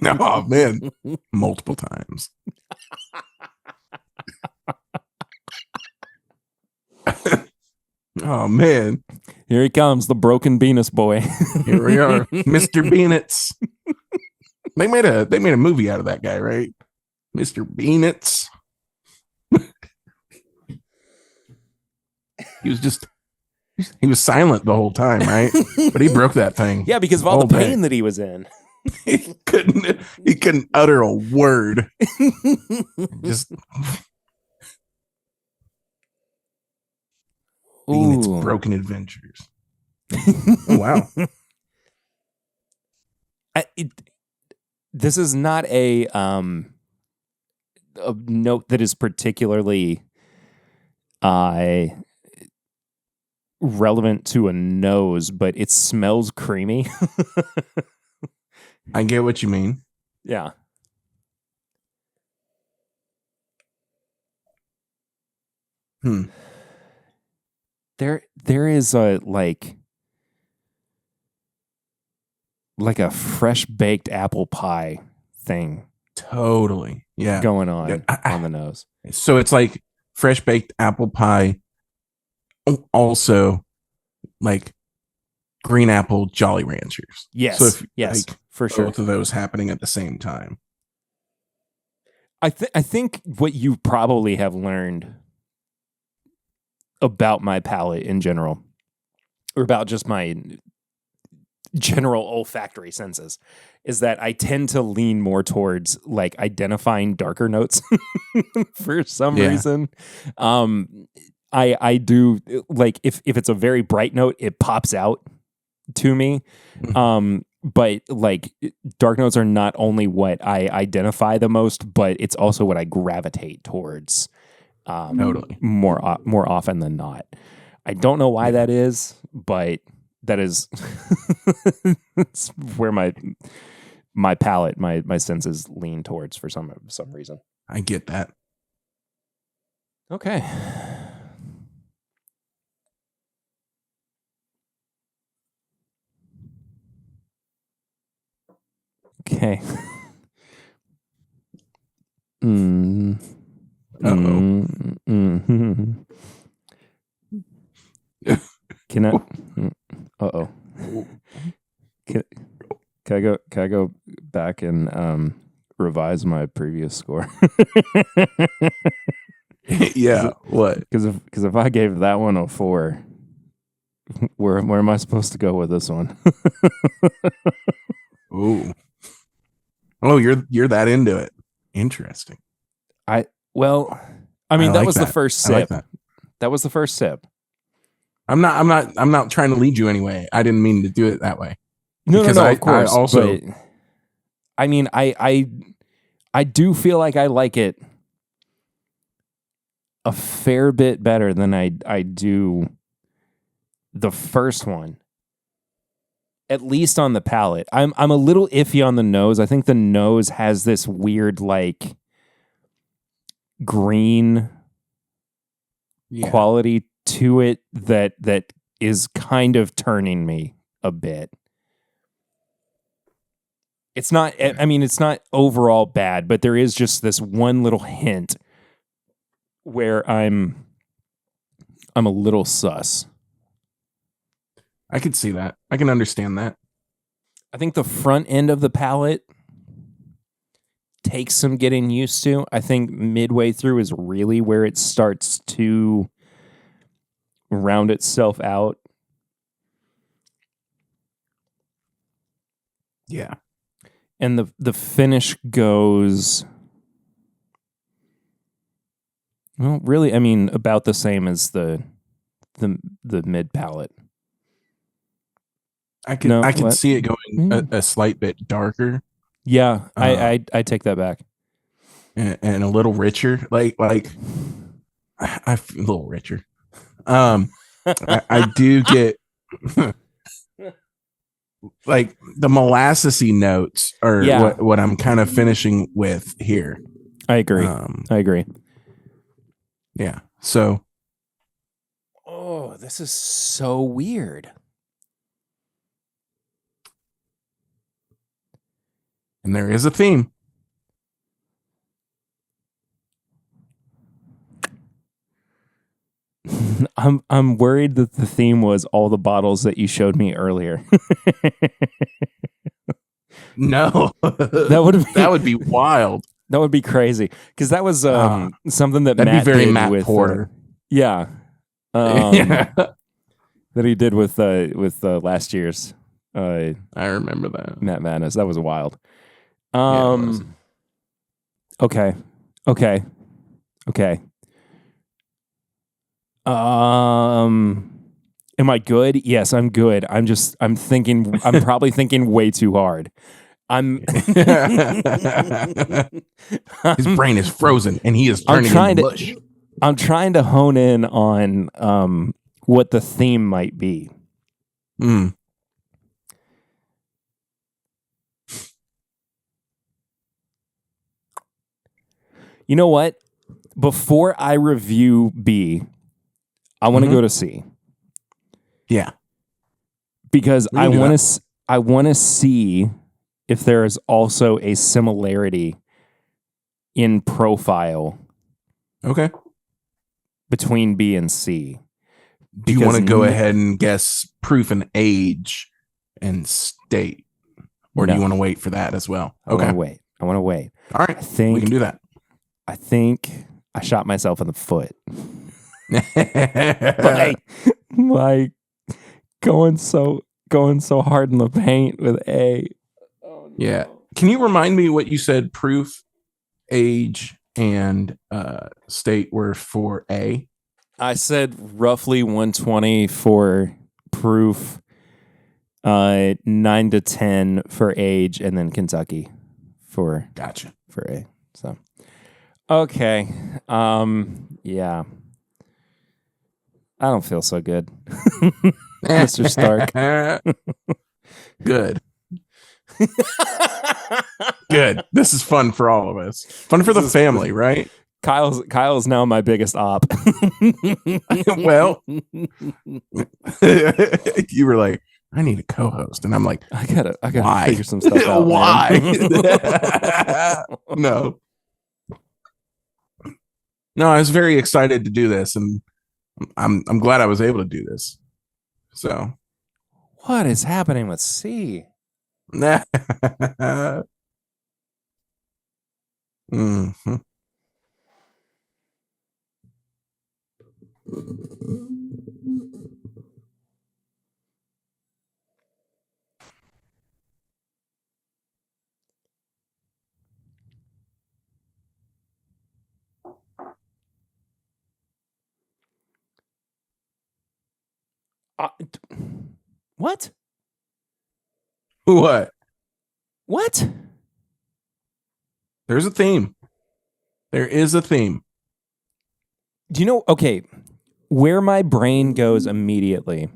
Oh, man. Multiple times. Oh, man. Here he comes, the broken penis boy. Here we are. Mr. Beanitz. They made a movie out of that guy, right? Mr. Beanitz. He was silent the whole time, right? But he broke that thing. Yeah, because of all the pain that he was in. He couldn't utter a word. Just Beanitz broken adventures. Oh, wow. This is not a note that is particularly relevant to a nose, but it smells creamy. I get what you mean. Yeah. There is a like a fresh baked apple pie thing. Totally. Yeah. Going on on the nose. So it's like fresh baked apple pie. Also, like green apple Jolly Ranchers. Yes. So if, yes, like, for sure. Both of those happening at the same time. I think what you probably have learned about my palate in general, or about just my general olfactory senses, is that I tend to lean more towards like identifying darker notes for some reason. I do like if it's a very bright note, it pops out to me. But like dark notes are not only what I identify the most, but it's also what I gravitate towards Totally. more often than not. I don't know why that is, but that is it's where my palate, my senses lean towards for some reason. I get that. Okay. Okay. Can I? Uh-oh. Can I go back and revise my previous score? Yeah. What? Because if I gave that one a 4, where am I supposed to go with this one? Ooh. Oh, you're that into it. Interesting. I mean, that was the first sip. Like that was the first sip. I'm not trying to lead you anyway. I didn't mean to do it that way. No, of course. I also, but, I mean, I do feel like I like it a fair bit better than I do the first one. At least on the palate. I'm a little iffy on the nose. I think the nose has this weird like green quality to it that is kind of turning me a bit. It's not, I mean, it's not overall bad, but there is just this one little hint where I'm a little sus. I could see that. I can understand that. I think the front end of the palate takes some getting used to. I think midway through is really where it starts to round itself out. Yeah. And the finish goes, well, really, I mean, about the same as the mid palate. I could see it going a slight bit darker. Yeah, I take that back. And a little richer, like I feel a little richer. I do get like the molassesy notes are what I'm kind of finishing with here. I agree. I agree. Yeah. So. Oh, this is so weird. And there is a theme. I'm worried that the theme was all the bottles that you showed me earlier. No, that would be wild. That would be crazy because that was something that that'd Matt be very did Matt with Porter. Yeah, that he did with last year's. I remember that Matt Madness. That was wild. It was. Okay. Am I good? Yes, I'm good. I'm thinking, I'm probably thinking way too hard. His brain is frozen and he is turning into mush. I'm trying to hone in on what the theme might be. You know what? Before I review B, I want to go to C. Yeah. Because I want to see if there is also a similarity in profile. Okay. Between B and C. Do you want to go ahead and guess proof and age and state? Or do you want to wait for that as well? Okay. I want to wait. All right. We can do that. I think I shot myself in the foot. by going so hard in the paint with A. Oh, no. Yeah. Can you remind me what you said proof, age, and state were for A? I said roughly 120 for proof, 9 to 10 for age, and then Kentucky for A. So okay. Yeah. I don't feel so good. Mr. Stark. Good. Good. This is fun for all of us. Fun for the family, right? Kyle's now my biggest op. Well, you were like, I need a co-host, and I'm like, I gotta figure some stuff out. Why? No, I was very excited to do this, and I'm glad I was able to do this. So, what is happening with C? Mm-hmm. What? What? There's a theme. There is a theme. Do you know? Okay, where my brain goes immediately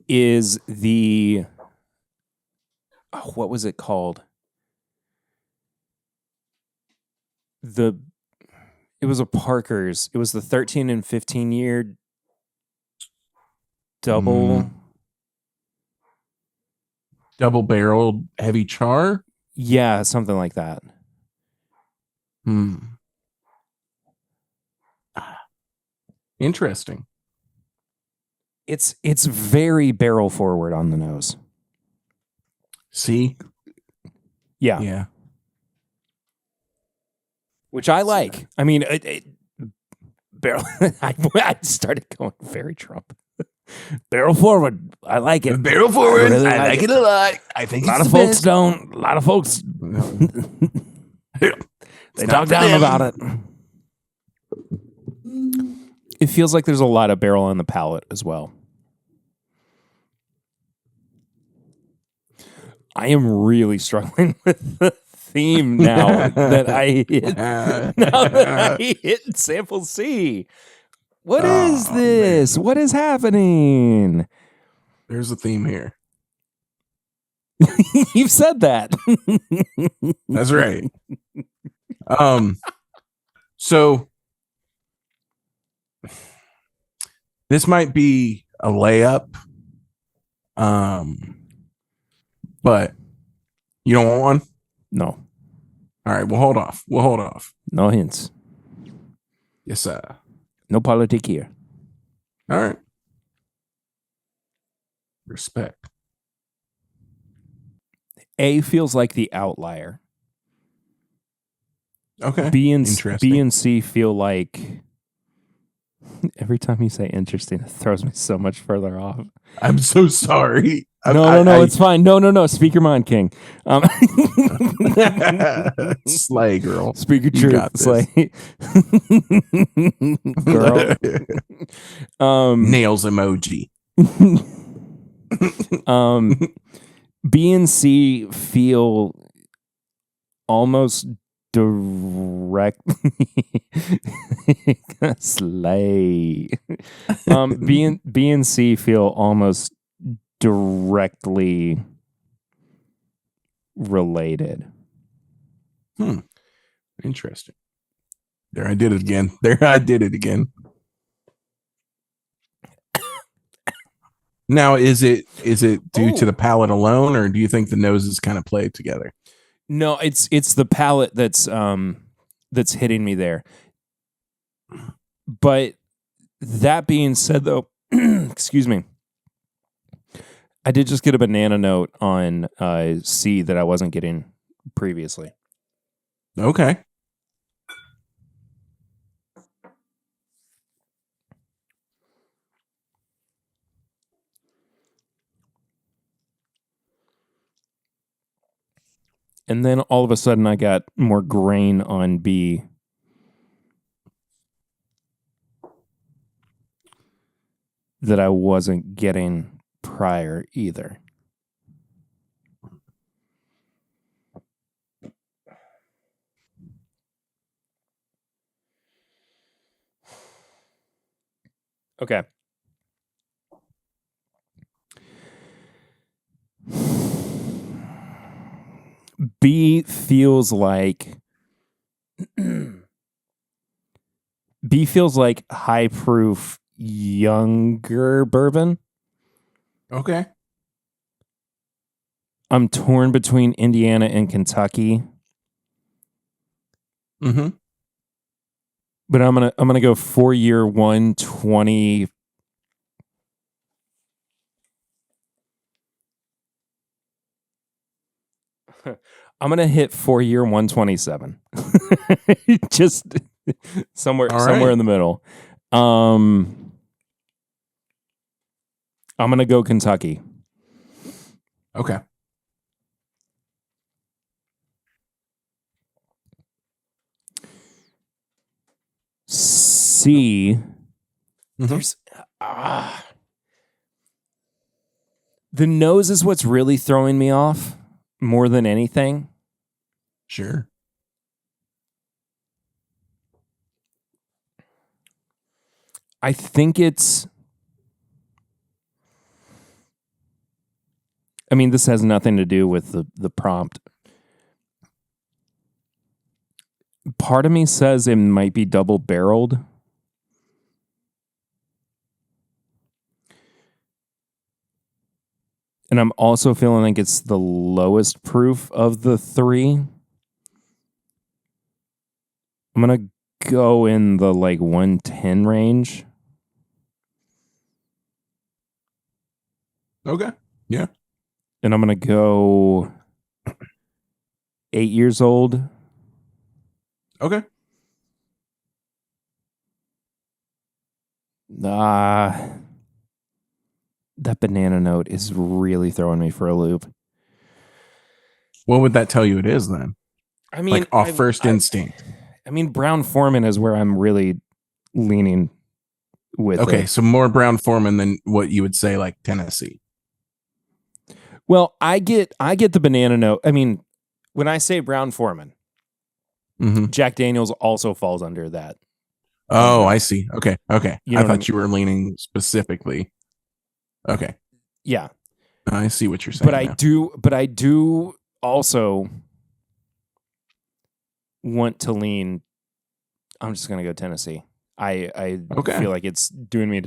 is the what was it called? It was a Parker's. It was the 13 and 15 year double. Double-barreled heavy char? Yeah, something like that. Interesting. It's very barrel forward on the nose. See? Yeah. Yeah. Which I like. I mean, barrel. I started going very Trump. Barrel forward. I like it. Barrel forward. really I like it a lot. I think A lot of folks don't. A lot of folks they talk down about it. It feels like there's a lot of barrel on the palate as well. I am really struggling with the theme now that I hit sample C. What is this? Man. What is happening? There's a theme here. You've said that. That's right. So this might be a layup. But you don't want one? No. All right, we'll hold off. No hints. Yes, sir. No politic here. All right. Respect. A feels like the outlier. Okay. B and Interesting. C feel like every time you say interesting, it throws me so much further off. I'm so sorry. No, it's fine. No. Speak your mind, King. Slay, girl. Speak your You truth, got this. Slay. Girl. Nails emoji. B and C feel almost direct. Slay. B and C feel almost directly related. Interesting. There I did it again. Now, is it due to the palate alone, or do you think the noses kind of play together? No, it's the palate that's hitting me there. But that being said, though, excuse me, I did just get a banana note on C that I wasn't getting previously. Okay. And then all of a sudden I got more grain on B. That I wasn't getting prior either. Okay. B feels like high proof younger bourbon. Okay. I'm torn between Indiana and Kentucky. Mm-hmm. But I'm gonna go 4-year 120. I'm gonna hit 4-year 127. Just somewhere in the middle. I'm gonna go Kentucky. Okay. C. There's the nose is what's really throwing me off more than anything. Sure. I think it's. I mean, this has nothing to do with the prompt. Part of me says it might be double barreled. And I'm also feeling like it's the lowest proof of the three. I'm going to go in the like 110 range. Okay. Yeah. And I'm going to go 8 years old. Okay. That banana note is really throwing me for a loop. What would that tell you it is then? I mean, like off first instinct. I mean, Brown Foreman is where I'm really leaning with. Okay, so more Brown Foreman than what you would say like Tennessee. Well, I get the banana note. I mean, when I say Brown Foreman, Jack Daniels also falls under that. Oh, I see. Okay. You know I thought you were leaning specifically. Okay. Yeah. I see what you're saying. But I do also want to lean. I'm just gonna go Tennessee. I feel like it's doing me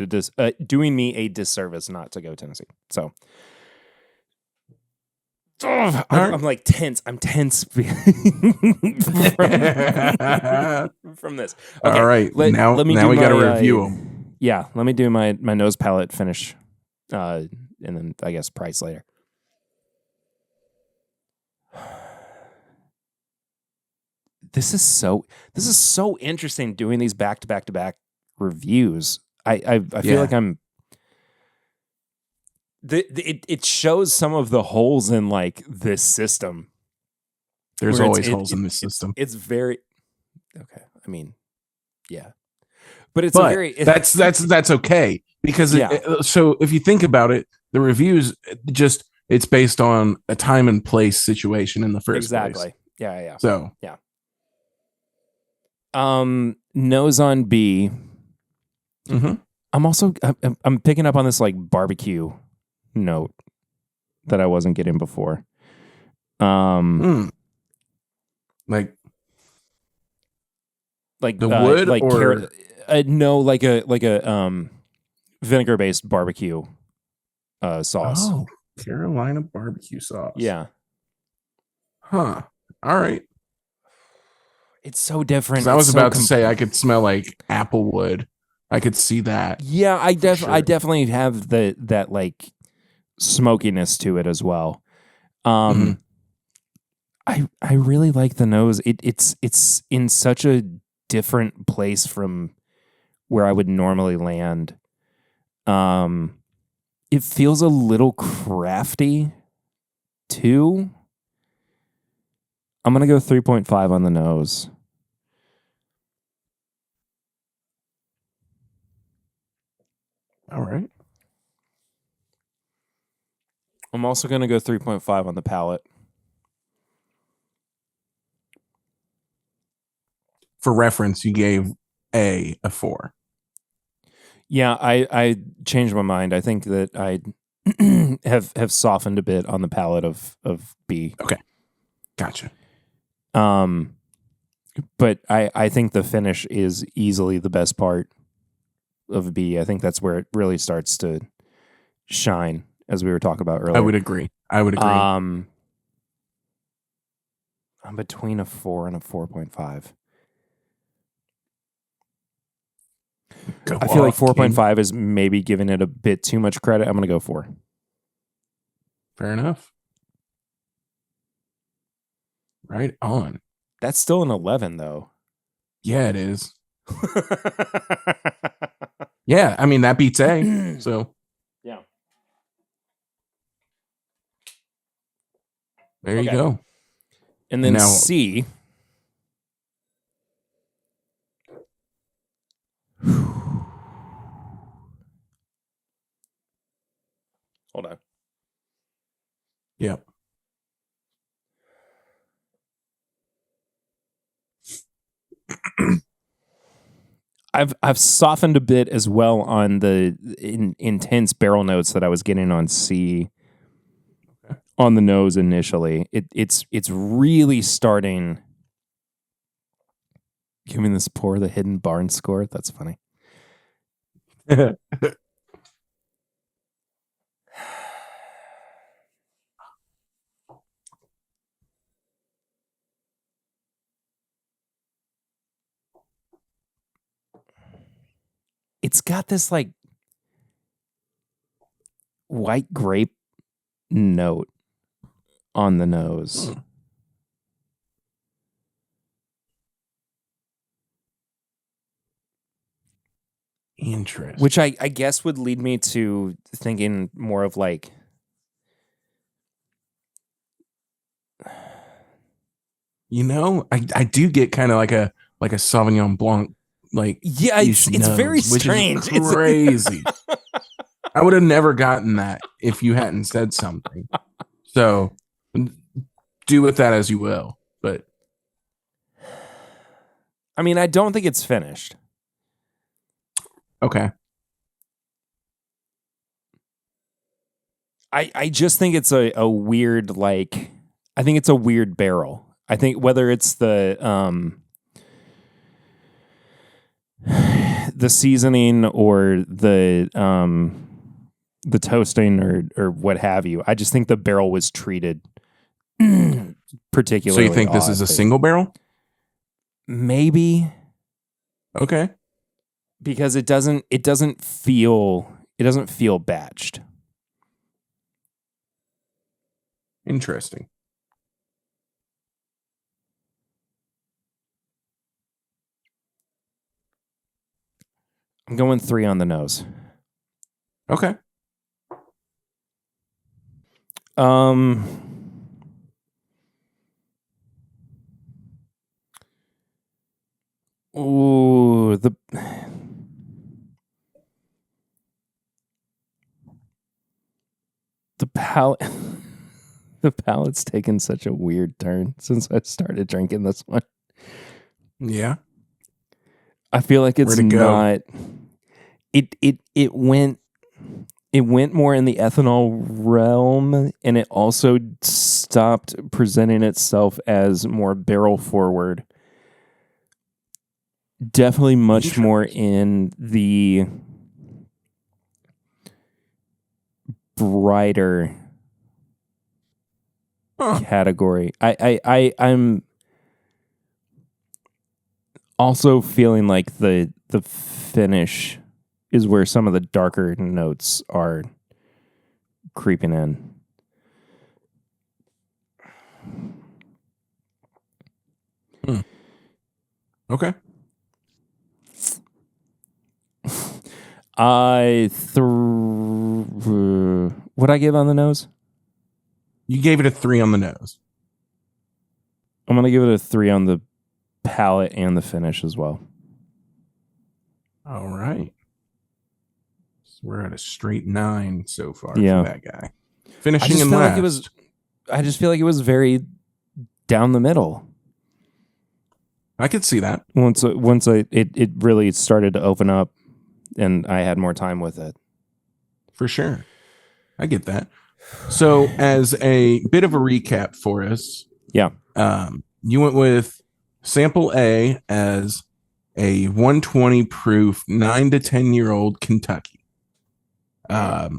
a disservice not to go Tennessee. So I'm like tense. I'm tense from this. Okay, all right. Now we got to review them. Yeah, let me do my nose palette finish, and then I guess price later. This is so interesting doing these back to back reviews. I feel like I'm. It shows some of the holes in like this system. There's always holes in this system. It's very okay. I mean, yeah, but that's okay because so if you think about it, the reviews it's based on a time and place situation in the first place. Exactly. Yeah. So yeah. Nose on B. Mm-hmm. I'm picking up on this like barbecue note that I wasn't getting before. Like the wood like or no, like a vinegar based barbecue sauce. Oh, Carolina barbecue sauce. Yeah. Huh. All right. It's so different. I was about to say I could smell like applewood. I could see that. Yeah, I definitely have that like smokiness to it as well. I really like the nose. It's in such a different place from where I would normally land. It feels a little crafty too. I'm going to go 3.5 on the nose. All right. I'm also going to go 3.5 on the palate. For reference, you gave A 4. Yeah, I changed my mind. I think that I have softened a bit on the palate of B. Okay. Gotcha. But I think the finish is easily the best part of B. I think that's where it really starts to shine, as we were talking about earlier. I would agree. I'm between a 4 and a 4.5. I feel like 4.5 is maybe giving it a bit too much credit. I'm going to go 4. Fair enough. Right on. That's still an 11, though. Yeah, it is. Yeah, I mean, that beats A. So, yeah. There you go. And then now, C. Hold on. Yep. I've softened a bit as well on the intense barrel notes that I was getting on C. Okay. On the nose initially. It's really starting. Give me this pour the hidden barn score. That's funny. it's got this like white grape note on the nose. Interesting. Which I guess would lead me to thinking more of like, I do get kind of like a Sauvignon Blanc, like, yeah, it's very strange. Which is crazy. I would have never gotten that if you hadn't said something. So do with that as you will. But I mean, I don't think it's finished. Okay. I just think it's a weird, like, I think it's a weird barrel. I think whether it's the seasoning or the toasting or what have you, I just think the barrel was treated particularly. So you think this is a single barrel? Maybe. Okay. Because it doesn't feel batched. Interesting. I'm going 3 on the nose. Okay. Ooh, the palate. The palate's taken such a weird turn since I started drinking this one. Yeah. I feel like it's not. It went more in the ethanol realm, and it also stopped presenting itself as more barrel forward. Definitely much more in the brighter category. I'm also feeling like the finish is where some of the darker notes are creeping in. Okay. What I give on the nose? You gave it a 3 on the nose. I'm going to give it a 3 on the palate and the finish as well. All right. So we're at a straight 9 so far for that guy. Finishing in last. I just feel like it was very down the middle. I could see that. Once it really started to open up and I had more time with it. For sure. I get that. So as a bit of a recap for us. Yeah. You went with sample A as a 120 proof 9 to 10 year old Kentucky.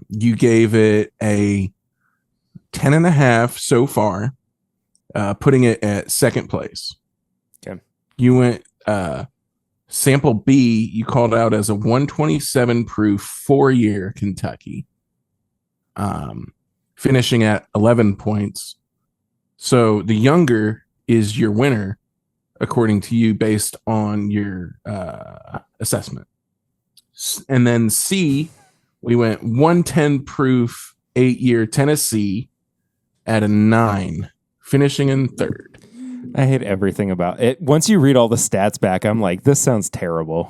You gave it a 10.5 so far, putting it at second place. Okay. You went sample B, you called out as a 127 proof 4-year Kentucky, finishing at 11 points. So the younger is your winner, according to you, based on your assessment. And then C, we went 110 proof 8-year Tennessee at a 9, finishing in third. I hate everything about it. Once you read all the stats back, I'm like, this sounds terrible.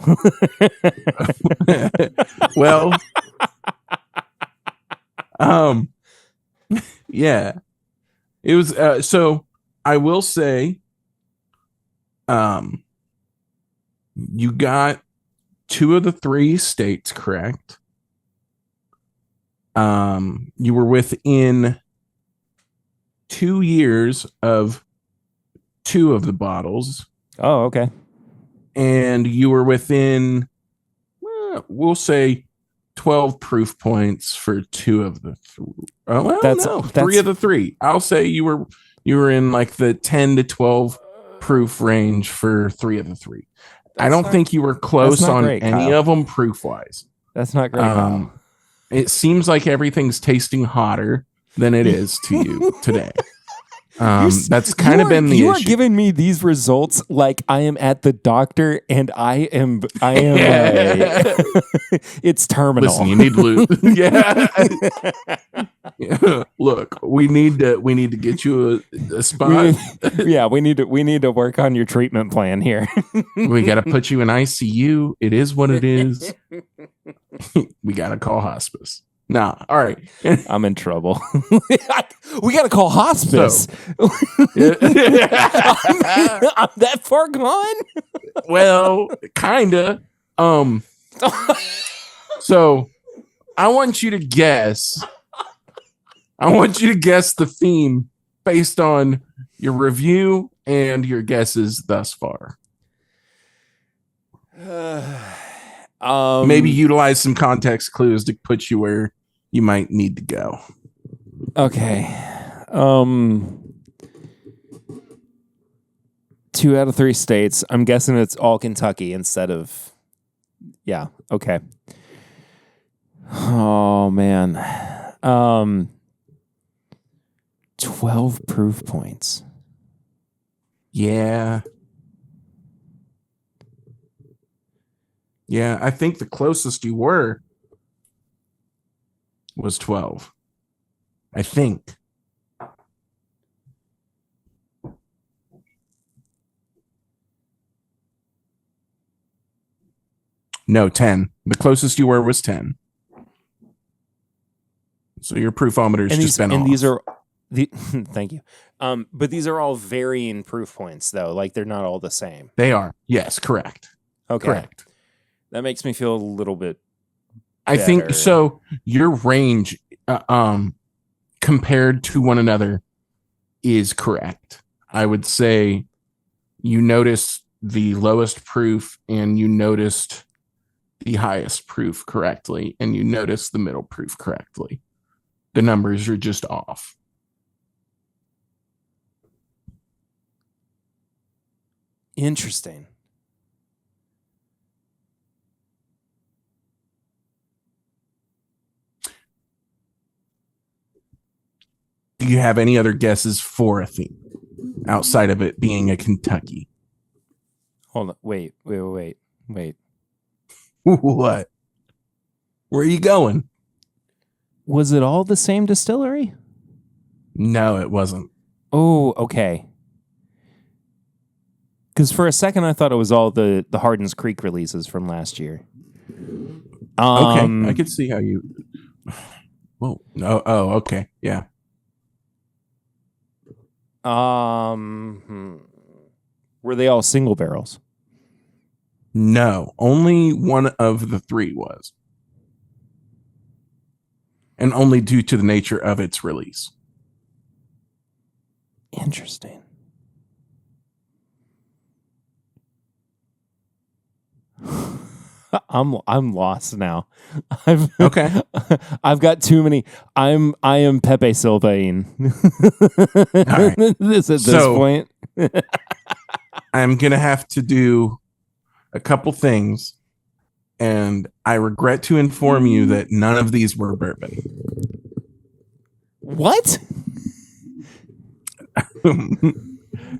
Well, yeah, it was. So I will say, you got 2 of the 3 states correct. You were within 2 years of 2 of the bottles. Oh, okay. And you were within, we'll say, 12 proof points for 2 of the 3. Oh, well, 3 of the 3. I'll say you were in like the 10 to 12 proof range for 3 of the 3. I don't think you were close on great, any Kyle. of them proof wise. That's not great. Kyle. It seems like everything's tasting hotter than it is to you today. That's kind of been the issue. You are giving me these results like I am at the doctor and I am it's terminal. Listen, you need to lose. Yeah. Look, we need to get you a spot. We need to work on your treatment plan here. We got to put you in ICU. It is what it is. We got to call hospice. Nah, all right. I'm in trouble. We got to call hospice. I'm that far gone? Well, kind of. So I want you to guess. The theme based on your review and your guesses thus far. Maybe utilize some context clues to put you where you might need to go. Okay. 2 out of 3 states. I'm guessing it's all Kentucky instead of. Yeah. Okay. Oh man. 12 proof points. Yeah. Yeah, I think the closest you were was 12. I think. No, 10. The closest you were was 10. So your proofometer's just been off. These are thank you. But these are all varying proof points though. Like they're not all the same. They are. Yes, correct. Okay. Correct. That makes me feel a little bit I think so. Your range compared to one another is correct. I would say you noticed the lowest proof and you noticed the highest proof correctly, and you noticed the middle proof correctly. The numbers are just off. Interesting. Do you have any other guesses for a theme outside of it being a Kentucky? Hold on. Wait. What? Where are you going? Was it all the same distillery? No, it wasn't. Oh, okay. Because for a second I thought it was all the Hardin's Creek releases from last year. Okay, I could see how you. Whoa! No. Oh, okay. Yeah. Were they all single barrels? No, only one of the 3 was. And only due to the nature of its release. Interesting. I'm lost now. I've got too many. I am Pepe Silvaing. Right. This point. I'm gonna have to do a couple things, and I regret to inform you that none of these were bourbon. What?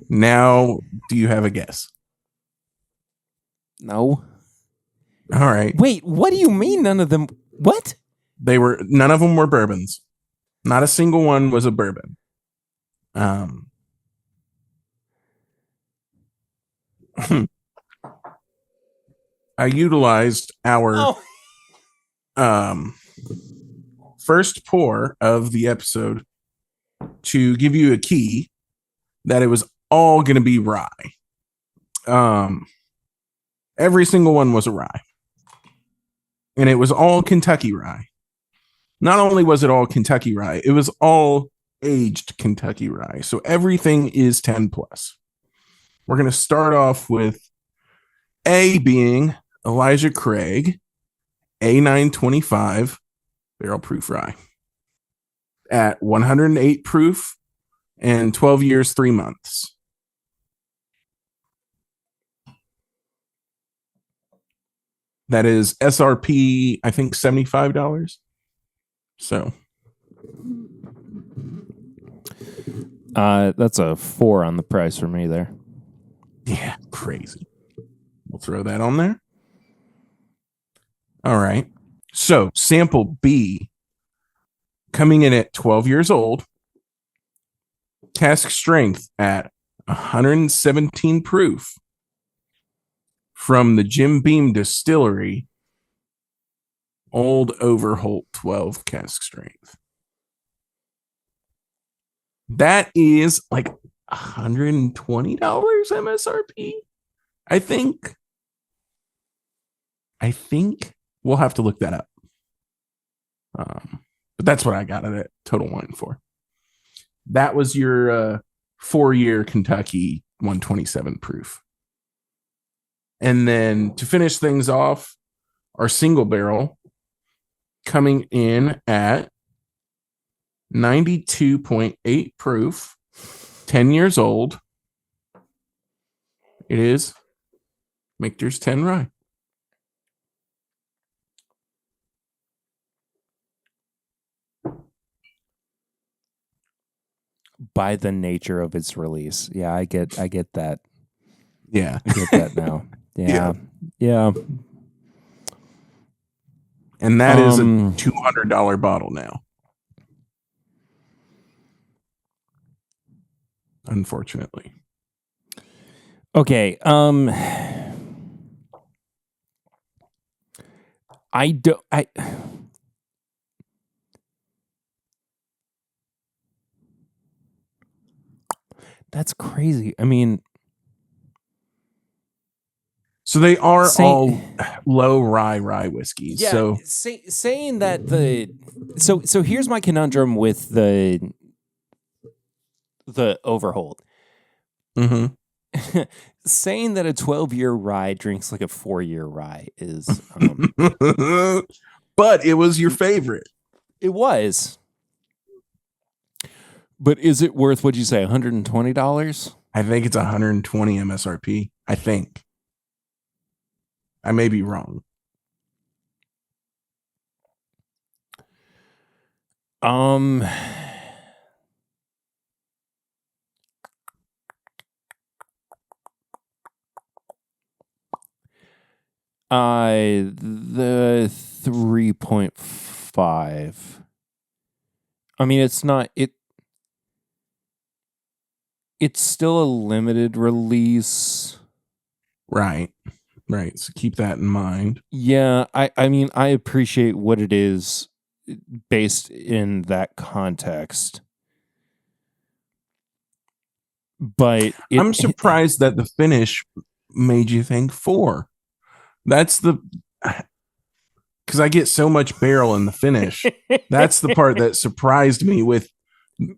Now, do you have a guess? No. All right. Wait, what do you mean none of them? What? None of them were bourbons. Not a single one was a bourbon. I utilized our first pour of the episode to give you a key that it was all going to be rye. Every single one was a rye. And it was all Kentucky rye. Not only was it all Kentucky rye, it was all aged Kentucky rye. So everything is 10 plus. We're going to start off with A being Elijah Craig, A925 barrel proof rye at 108 proof and 12 years, 3 months. That is SRP, I think $75. So that's a 4 on the price for me there. yeah, crazy. We'll throw that on there. All right. So sample B, coming in at 12 years old, cask strength at 117 proof, from the Jim Beam Distillery, Old Overholt 12 cask strength. That is like $120 MSRP, I think. We'll have to look that up. But that's what I got it at Total Wine for. That was your 4-year Kentucky 127 proof. And then to finish things off, our single barrel coming in at 92.8 proof, 10 years old. It is Michter's 10 Rye. By the nature of its release. Yeah, I get that. Yeah. I get that now. Yeah. And that is a $200 bottle now. Unfortunately. Okay. That's crazy. I mean, so they are all low rye whiskeys. Yeah, so saying that so here's my conundrum with the Overholt. Mm-hmm. Saying that a 12-year rye drinks like a 4-year rye is but it was your favorite. It was. But is it worth, what'd you say, $120? I think it's 120 MSRP. I think. I may be wrong. The 3.5. I mean, it's not it's still a limited release. Right. So keep that in mind. Yeah, I mean, I appreciate what it is based in that context. But I'm surprised that the finish made you think 4. That's because I get so much barrel in the finish. That's the part that surprised me with.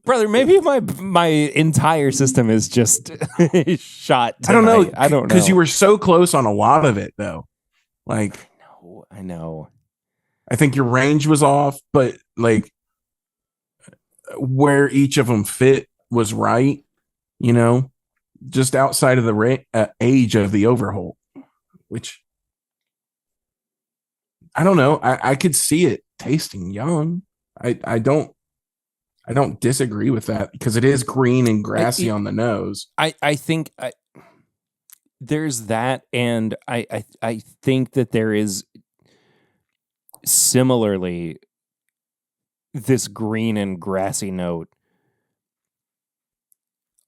Brother, maybe my entire system is just shot tonight. I don't know. Because you were so close on a lot of it, though. Like, I know. I think your range was off, but like where each of them fit was right. You know, just outside of the age of the Overholt, which I don't know. I could see it tasting young. I don't disagree with that because it is green and grassy on the nose. I think there's that, and I think that there is similarly this green and grassy note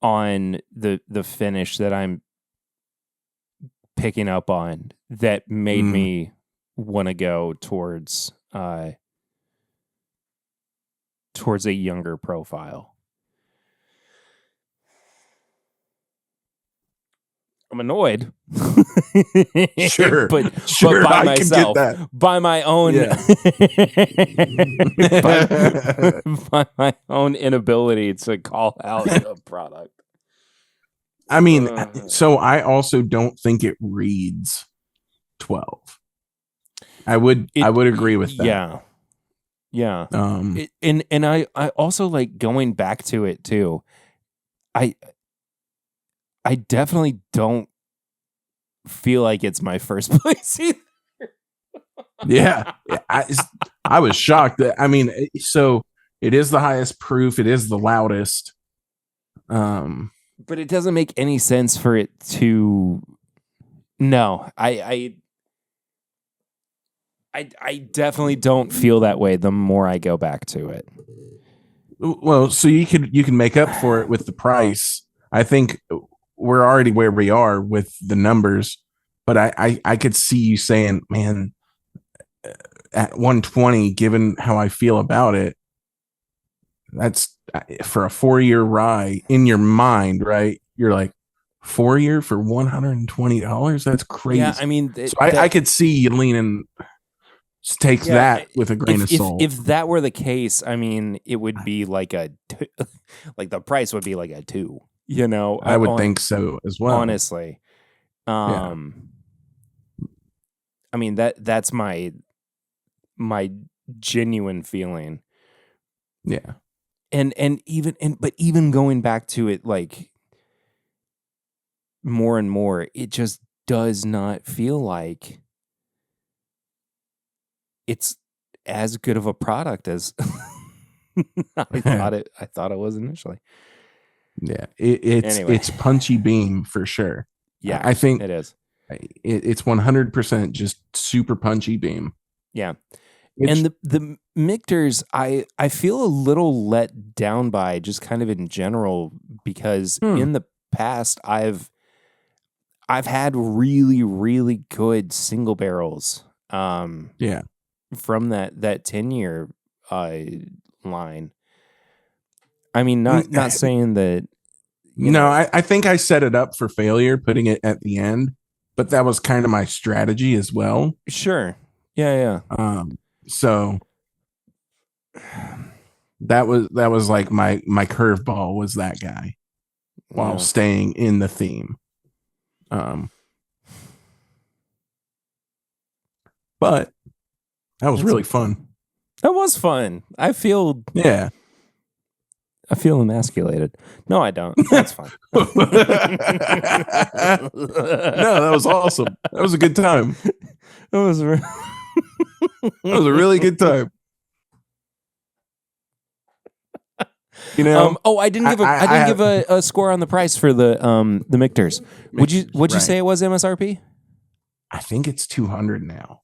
on the finish that I'm picking up on that made me want to go towards a younger profile. I'm annoyed. Sure. but by I myself, can get that. by my own, by my own inability to call out a product. I mean, so I also don't think it reads 12. I would agree with that. Yeah. And I also like going back to it too. I definitely don't feel like it's my first place either. Yeah. I was shocked. So it is the highest proof. It is the loudest. But it doesn't make any sense for it to. No, I definitely don't feel that way the more I go back to it. Well, so you can make up for it with the price. I think we're already where we are with the numbers, but I could see you saying, man, at 120, given how I feel about it, that's for a 4-year rye in your mind, right? You're like, 4-year for $120? That's crazy. Yeah, I mean, I could see you leaning. Take that with a grain of salt. If that were the case, I mean, it would be like like the price would be like a 2. You know, I would think so as well. Honestly, I mean that's my genuine feeling. Yeah, but even going back to it, like more and more, it just does not feel like it's as good of a product as I thought it was initially. Yeah, it's punchy beam for sure. Yeah, I think it is. It's 100% just super punchy beam. Yeah, and the Michters, I feel a little let down by just kind of in general because in the past I've had really, really good single barrels. Yeah. From that 10-year line. I mean, not saying that. I think I set it up for failure, putting it at the end, but that was kind of my strategy as well. Sure. Yeah. So that was like my curveball was that guy while staying in the theme. But that was really fun. That was fun. I feel emasculated. No, I don't. That's fine. No, that was awesome. That was a good time. That was a really good time. You know. I didn't give a score on the price for the Michters. Would you say it was MSRP? I think it's 200 now.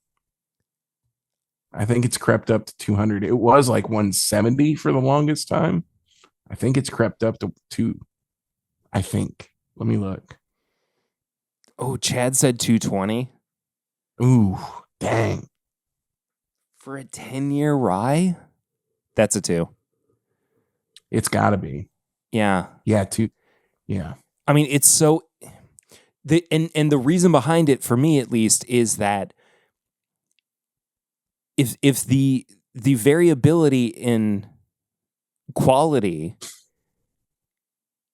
I think it's crept up to 200. It was like 170 for the longest time. I think it's crept up to 2. I think. Let me look. Oh, Chad said 220. Ooh, dang. For a 10-year rye? That's a 2. It's got to be. Yeah. Yeah, 2. Yeah. I mean, it's so and the reason behind it for me at least is that if the variability in quality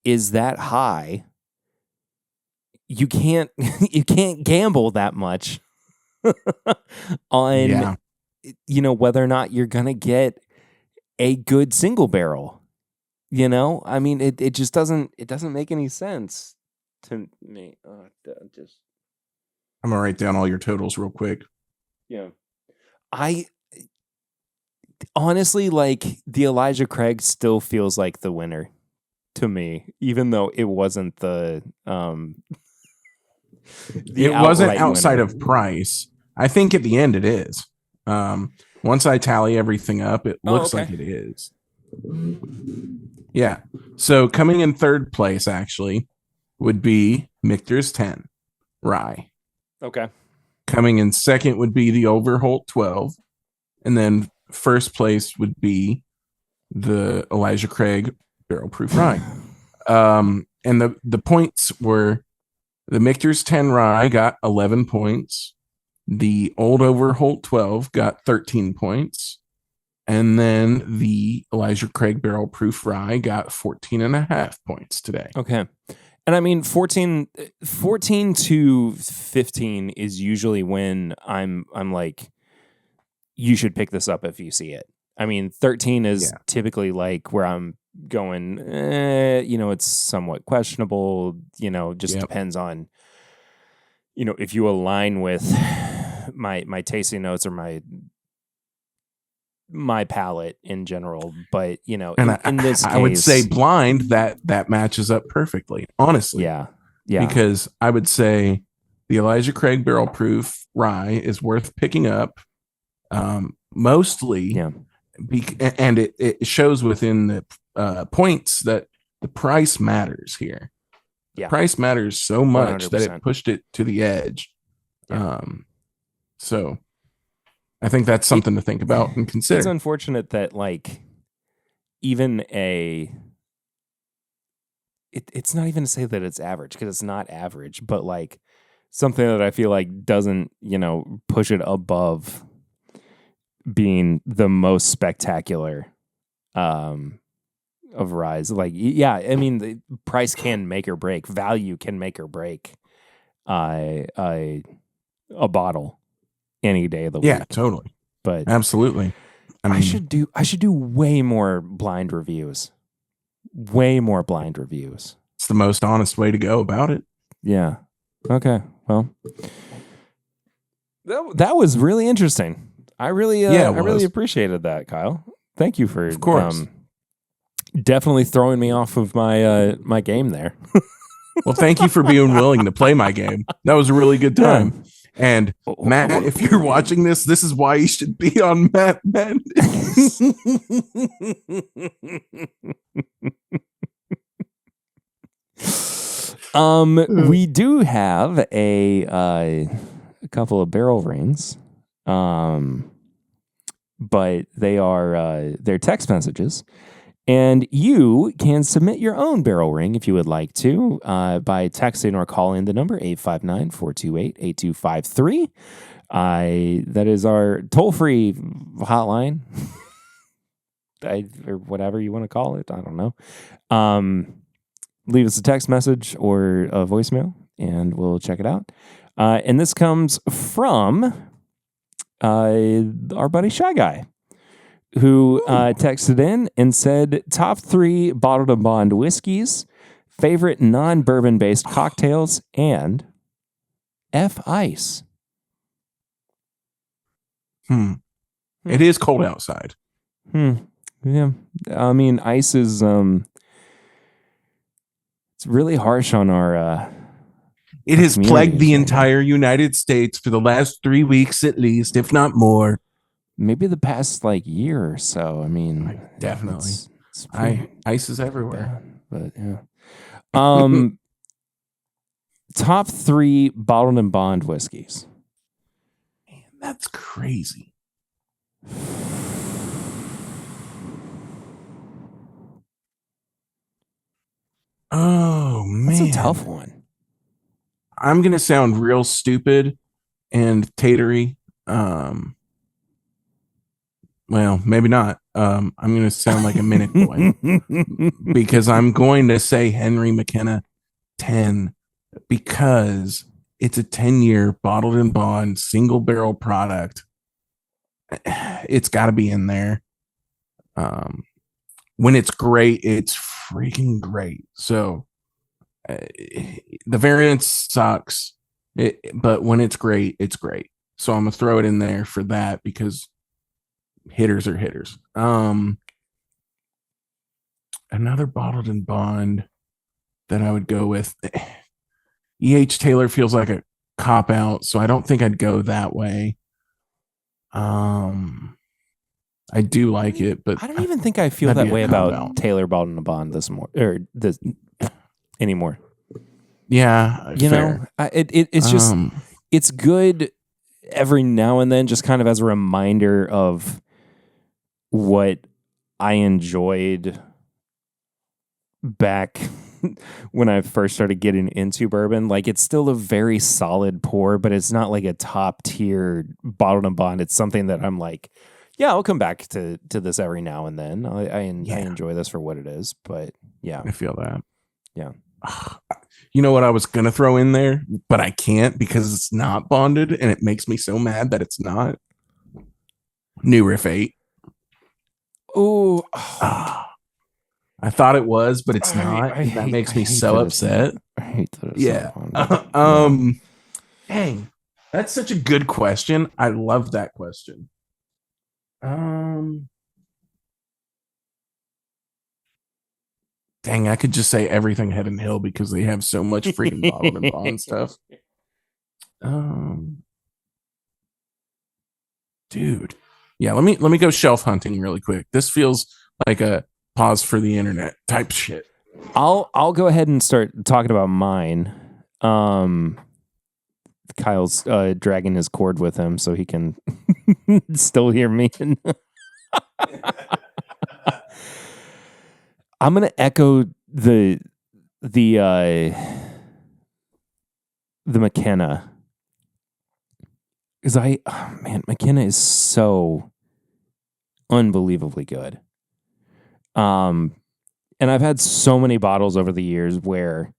is that high, you can't gamble that much on whether or not you're gonna get a good single barrel. I mean, it just doesn't make any sense to me. I'm gonna write down all your totals real quick. Yeah. I honestly, like, the Elijah Craig still feels like the winner to me, even though it wasn't it wasn't outside winner. of price. I think at the end it is. Once I tally everything up, it looks like it is. Yeah. So coming in third place actually would be Michter's 10 rye. Okay. Coming in second would be the Overholt 12. And then first place would be the Elijah Craig Barrel Proof Rye. And the points were the Michter's 10 rye got 11 points. The Old Overholt 12 got 13 points. And then the Elijah Craig Barrel Proof Rye got 14.5 points today. Okay. And I mean, 14 to 15 is usually when I'm like, you should pick this up if you see it. I mean, 13 is typically like where I'm going, it's somewhat questionable, just depends on, if you align with my tasting notes or my palate in general. But in this case, I would say blind that matches up perfectly, honestly. Yeah. Because I would say the Elijah Craig Barrel Proof Rye is worth picking up, mostly. Yeah. And it shows within the points that the price matters here. Yeah. Price matters so much 100%. that it pushed it to the edge. Yeah. So I think that's something to think about and consider. It's unfortunate that even it's not even to say that it's average, because it's not average, but something that I feel like doesn't, push it above being the most spectacular of ryes. I mean, the price can make or break, value can make or break a bottle any day of the week. Yeah, totally. But absolutely. I should do way more blind reviews. Way more blind reviews. It's the most honest way to go about it. Yeah. Okay. Well, that was really interesting. I really appreciated that, Kyle. Thank you for, of course, definitely throwing me off of my game there. Well, thank you for being willing to play my game. That was a really good time. Yeah. And Matt, if you're watching this is why you should be on Matt Madness. We do have a couple of barrel rings, but they're text messages, and you can submit your own barrel ring if you would like to by texting or calling the number 859-428-8253. That is our toll-free hotline, or whatever you want to call it. I don't know. Leave us a text message or a voicemail, and we'll check it out. And this comes from our buddy Shy Guy, who texted in and said, top 3 bottled and bond whiskeys, favorite non-bourbon based cocktails, and F ice. It is cold outside. Yeah. I mean, ice is it's really harsh on our it has plagued the entire United States for the last 3 weeks at least, if not more. Maybe the past year or so. I mean, definitely. Ice is everywhere. Bad, but yeah. Top 3 bottled and bond whiskeys. Man, that's crazy. Oh man, that's a tough one. I'm gonna sound real stupid and tatery. Well, maybe not. I'm going to sound like a minute boy because I'm going to say Henry McKenna 10 because it's a 10-year bottled and bond single barrel product. It's got to be in there. When it's great, it's freaking great. So the variance sucks, but when it's great, it's great. So I'm going to throw it in there for that because hitters are hitters. Another bottled and bond that I would go with. E.H. Taylor feels like a cop out, so I don't think I'd go that way. I do like it, but I don't even think I feel that way about Taylor bottled and bond anymore. Yeah, it's just it's good every now and then, just kind of as a reminder of what I enjoyed back when I first started getting into bourbon. It's still a very solid pour, but it's not like a top tier bottled and bond. It's something that I'm yeah, I'll come back to this every now and then. I enjoy this for what it is, but yeah, I feel that. Yeah. You know what I was going to throw in there, but I can't because it's not bonded and it makes me so mad that it's not. New Riff 8. Oh, I thought it was, but it's not. That makes me so upset. I hate that. Yeah. Dang. That's such a good question. I love that question. Dang, I could just say everything Head and Hill because they have so much freaking bottled and bond stuff. Um, Dude, yeah. Let me go shelf hunting really quick. This feels like a pause for the internet type shit. I'll go ahead and start talking about mine. Kyle's dragging his cord with him so he can still hear me. I'm gonna echo the McKenna, because McKenna is so unbelievably good. And I've had so many bottles over the years where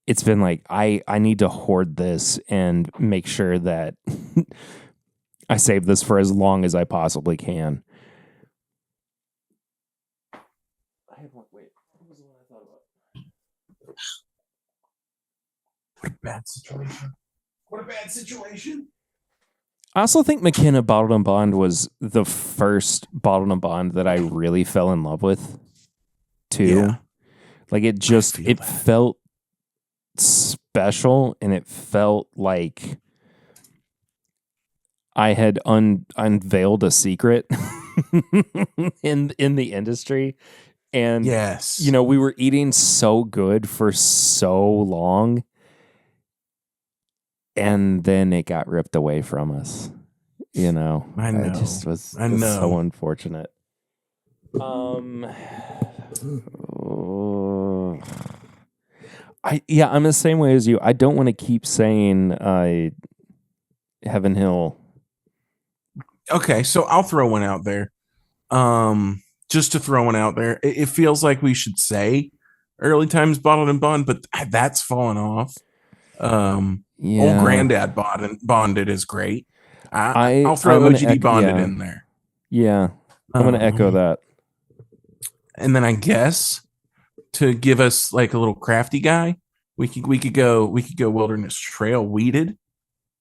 it's been like, I need to hoard this and make sure that I save this for as long as I possibly can. What was the one I thought about? What a bad situation. What a bad situation. I also think McKenna Bottled and Bond was the first Bottled and Bond that I really fell in love with, too. Yeah. Like, it felt special, and it felt like I had unveiled a secret in the industry. And, yes, we were eating so good for so long, and then it got ripped away from us. I know. It just was so unfortunate. I'm the same way as you. I don't want to keep saying Heaven Hill. Okay, so I'll throw one out there. Just to throw one out there. It feels like we should say Early Times Bottled and Bond, but that's fallen off. Old Granddad Bonded is great. I'll throw OGD Bonded in there. Yeah, I'm going to echo that. And then I guess to give us like a little crafty guy, we could go Wilderness Trail Weeded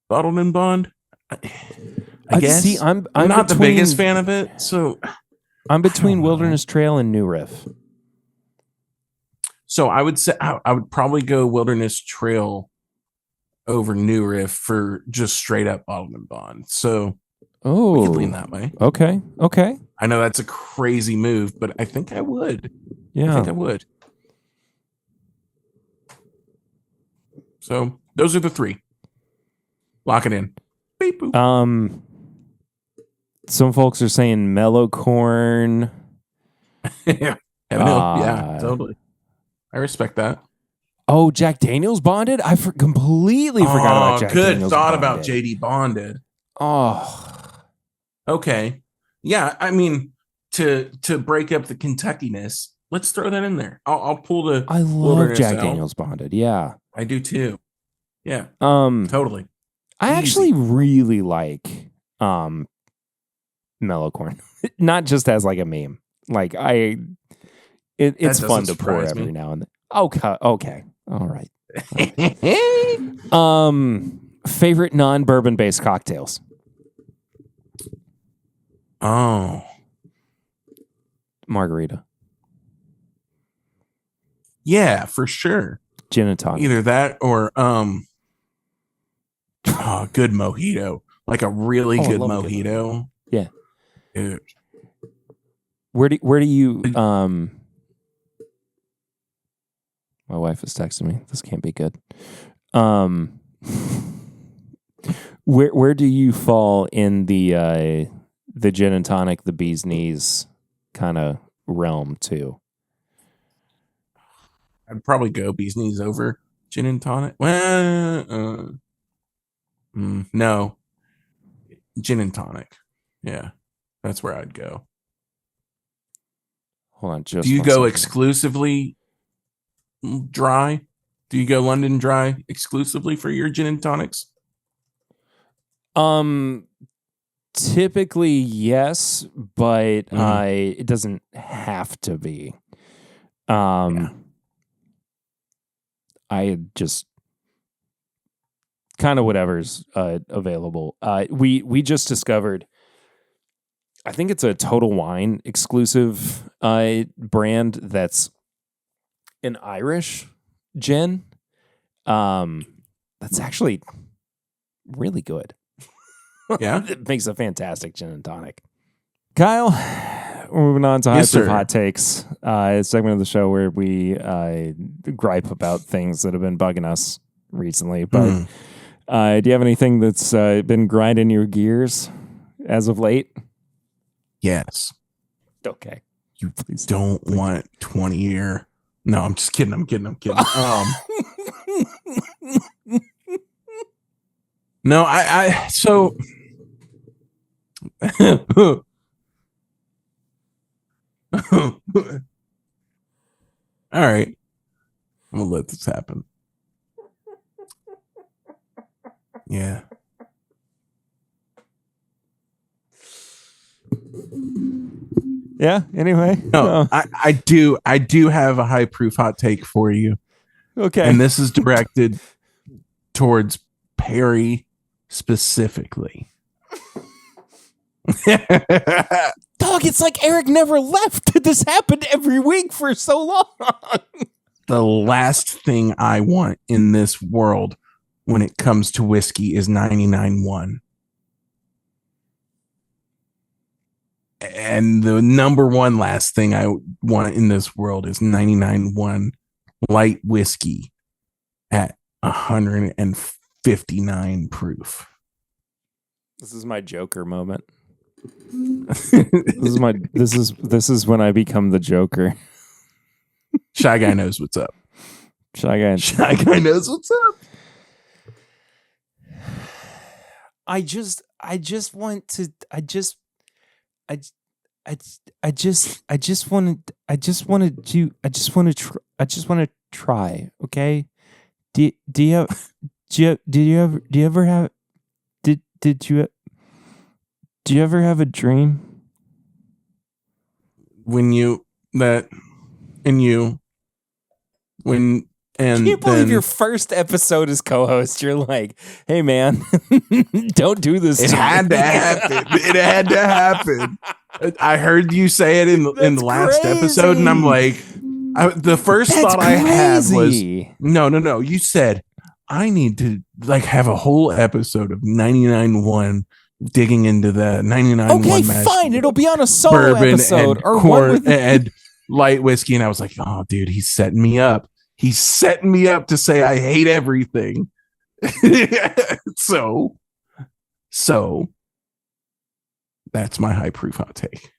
Bottled and Bond. I guess. See, I'm not the biggest fan of it, so I'm between Wilderness Trail and New Riff. So I would say I would probably go Wilderness Trail over New Riff for just straight up Bottled and Bond. So we could lean that way. Okay. I know that's a crazy move, but I think I would. Yeah. I think I would. So those are the three. Lock it in. Beep, boop. Some folks are saying Mellow Corn. Yeah, totally. I respect that. Oh, Jack Daniels Bonded? I completely forgot about Jack Daniels. Good thought about JD Bonded. Oh. Okay. Yeah, I mean, to break up the Kentucky-ness, let's throw that in there. I'll pull the I love Jack Daniels Bonded. Yeah. I do too. Yeah. Totally. I actually really like Mellow Corn. Not just as like a meme. Like it's fun to pour every now and then. Okay. All right. Favorite non-bourbon based cocktails? Oh. Margarita. Yeah, for sure. Gin and tonic. Either that or good mojito. Like a really good mojito. Yeah. Dude. Where do you my wife is texting me. This can't be good. Where do you fall in the gin and tonic, the bee's knees kind of realm too? I'd probably go bee's knees over gin and tonic. Well, no, gin and tonic. Yeah, that's where I'd go. Hold on, just do you go exclusively dry? Do you go London Dry exclusively for your gin and tonics? Typically yes, but it doesn't have to be. I just kind of whatever's available. We just discovered, I think it's a Total Wine exclusive brand that's an Irish gin. That's actually really good. Yeah. It makes a fantastic gin and tonic. Kyle, we're moving on to Yes, sir. Hot Takes, a segment of the show where we gripe about things that have been bugging us recently. But do you have anything that's been grinding your gears as of late? Yes. Okay. You don't want 20-year. No, I'm just kidding. I'm kidding. No, so all right. I'm gonna let this happen. Yeah. Yeah. Anyway. No, I do have a high proof hot take for you. Okay. And this is directed towards Perry specifically. Dog, it's like Eric never left. This happened every week for so long. The last thing I want in this world when it comes to whiskey is 99.1. And the number one last thing I want in this world is 99.1 light whiskey at 159 proof. This is my Joker moment. This is when I become the Joker. Shy Guy knows what's up. Shy Guy knows what's up. I just want to try. Okay. Did you ever have a dream when can you believe your first episode as co-host? You're like, hey man, don't do this. It had to happen. It had to happen. I heard you say it in the last episode, and I'm like, the first thought I had was, no. You said I need to like have a whole episode of 99.1 digging into the 99.1. Okay, fine. It'll be on a solo episode or corn and light whiskey, and I was like, oh, dude, he's setting me up. He's setting me up to say I hate everything. So that's my high proof hot take.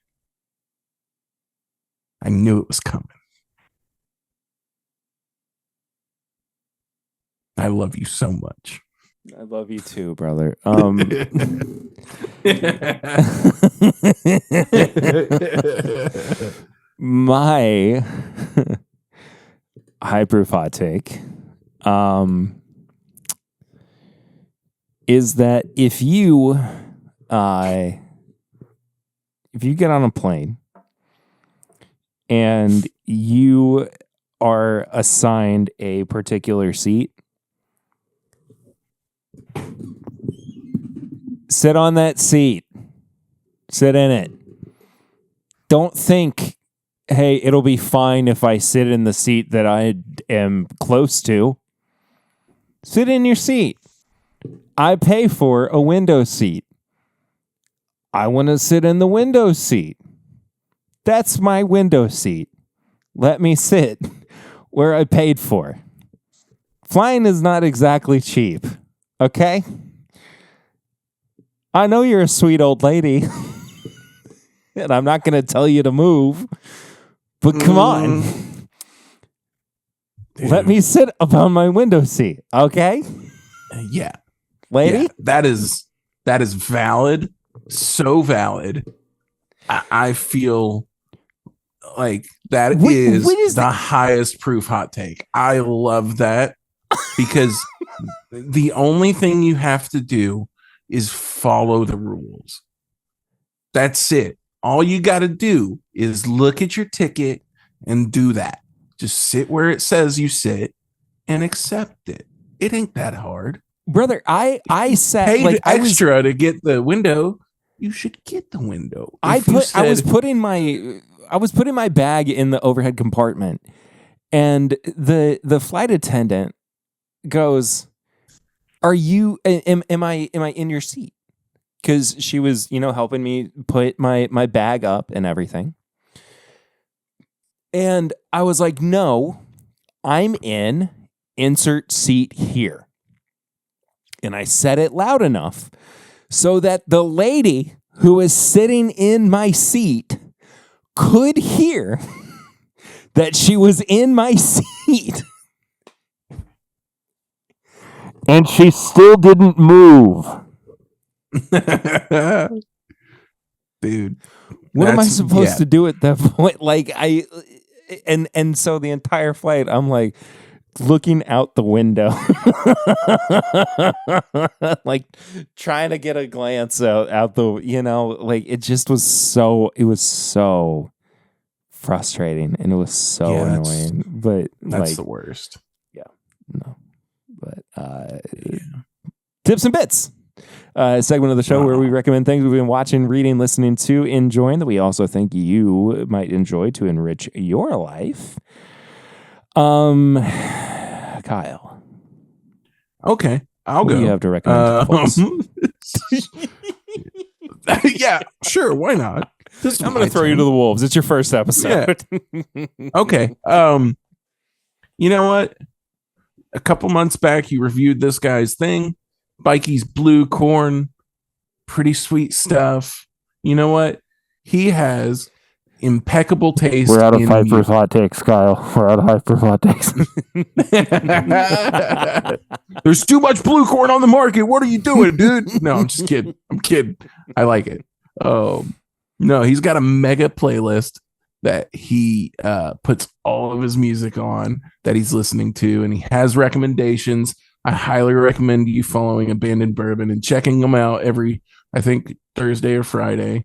I knew it was coming. I love you so much. I love you too, brother. My high proof hot take is that if you get on a plane and you are assigned a particular seat, sit on that seat. Sit in it. Don't think, hey, it'll be fine if I sit in the seat that I am close to. Sit in your seat. I pay for a window seat. I want to sit in the window seat. That's my window seat. Let me sit where I paid for. Flying is not exactly cheap, okay? I know you're a sweet old lady, and I'm not going to tell you to move, but come on. Dude. Let me sit upon my window seat, okay? Yeah. Lady? Yeah, that is valid. So valid. I feel like that is the highest proof hot take. I love that because the only thing you have to do is follow the rules. That's it. All you got to do is look at your ticket and do that. Just sit where it says you sit and accept it. It ain't that hard. brother, I sat Paid like extra to get the window. You should get the window. I was putting my bag in the overhead compartment, and the flight attendant goes, "Are you? Am I in your seat?" Because she was, helping me put my bag up and everything. And I was like, "No, I'm in. Insert seat here." And I said it loud enough so that the lady who was sitting in my seat could hear that she was in my seat. And she still didn't move. Dude. What am I supposed to do at that point? Like and so the entire flight, I'm like looking out the window, like trying to get a glance out the, like it just was it was so frustrating and it was so annoying. But that's the worst. Yeah, no, but tips and bits. Segment of the show where we recommend things we've been watching, reading, listening to, enjoying that we also think you might enjoy to enrich your life. Kyle. Okay, I'll go. What do you have to recommend? Yeah, sure. Why not? I'm going to throw you to the wolves. It's your first episode. Yeah. Okay. You know what? A couple months back, you reviewed this guy's thing. Bikey's Blue Corn, pretty sweet stuff. You know what? He has impeccable taste. We're out of Hyper's hot takes, Kyle. We're out of Hyper's hot takes. There's too much blue corn on the market. What are you doing, dude? No, I'm just kidding. I'm kidding. I like it. No, he's got a mega playlist that he puts all of his music on that he's listening to, and he has recommendations. I highly recommend you following Abandoned Bourbon and checking them out every, I think, Thursday or Friday.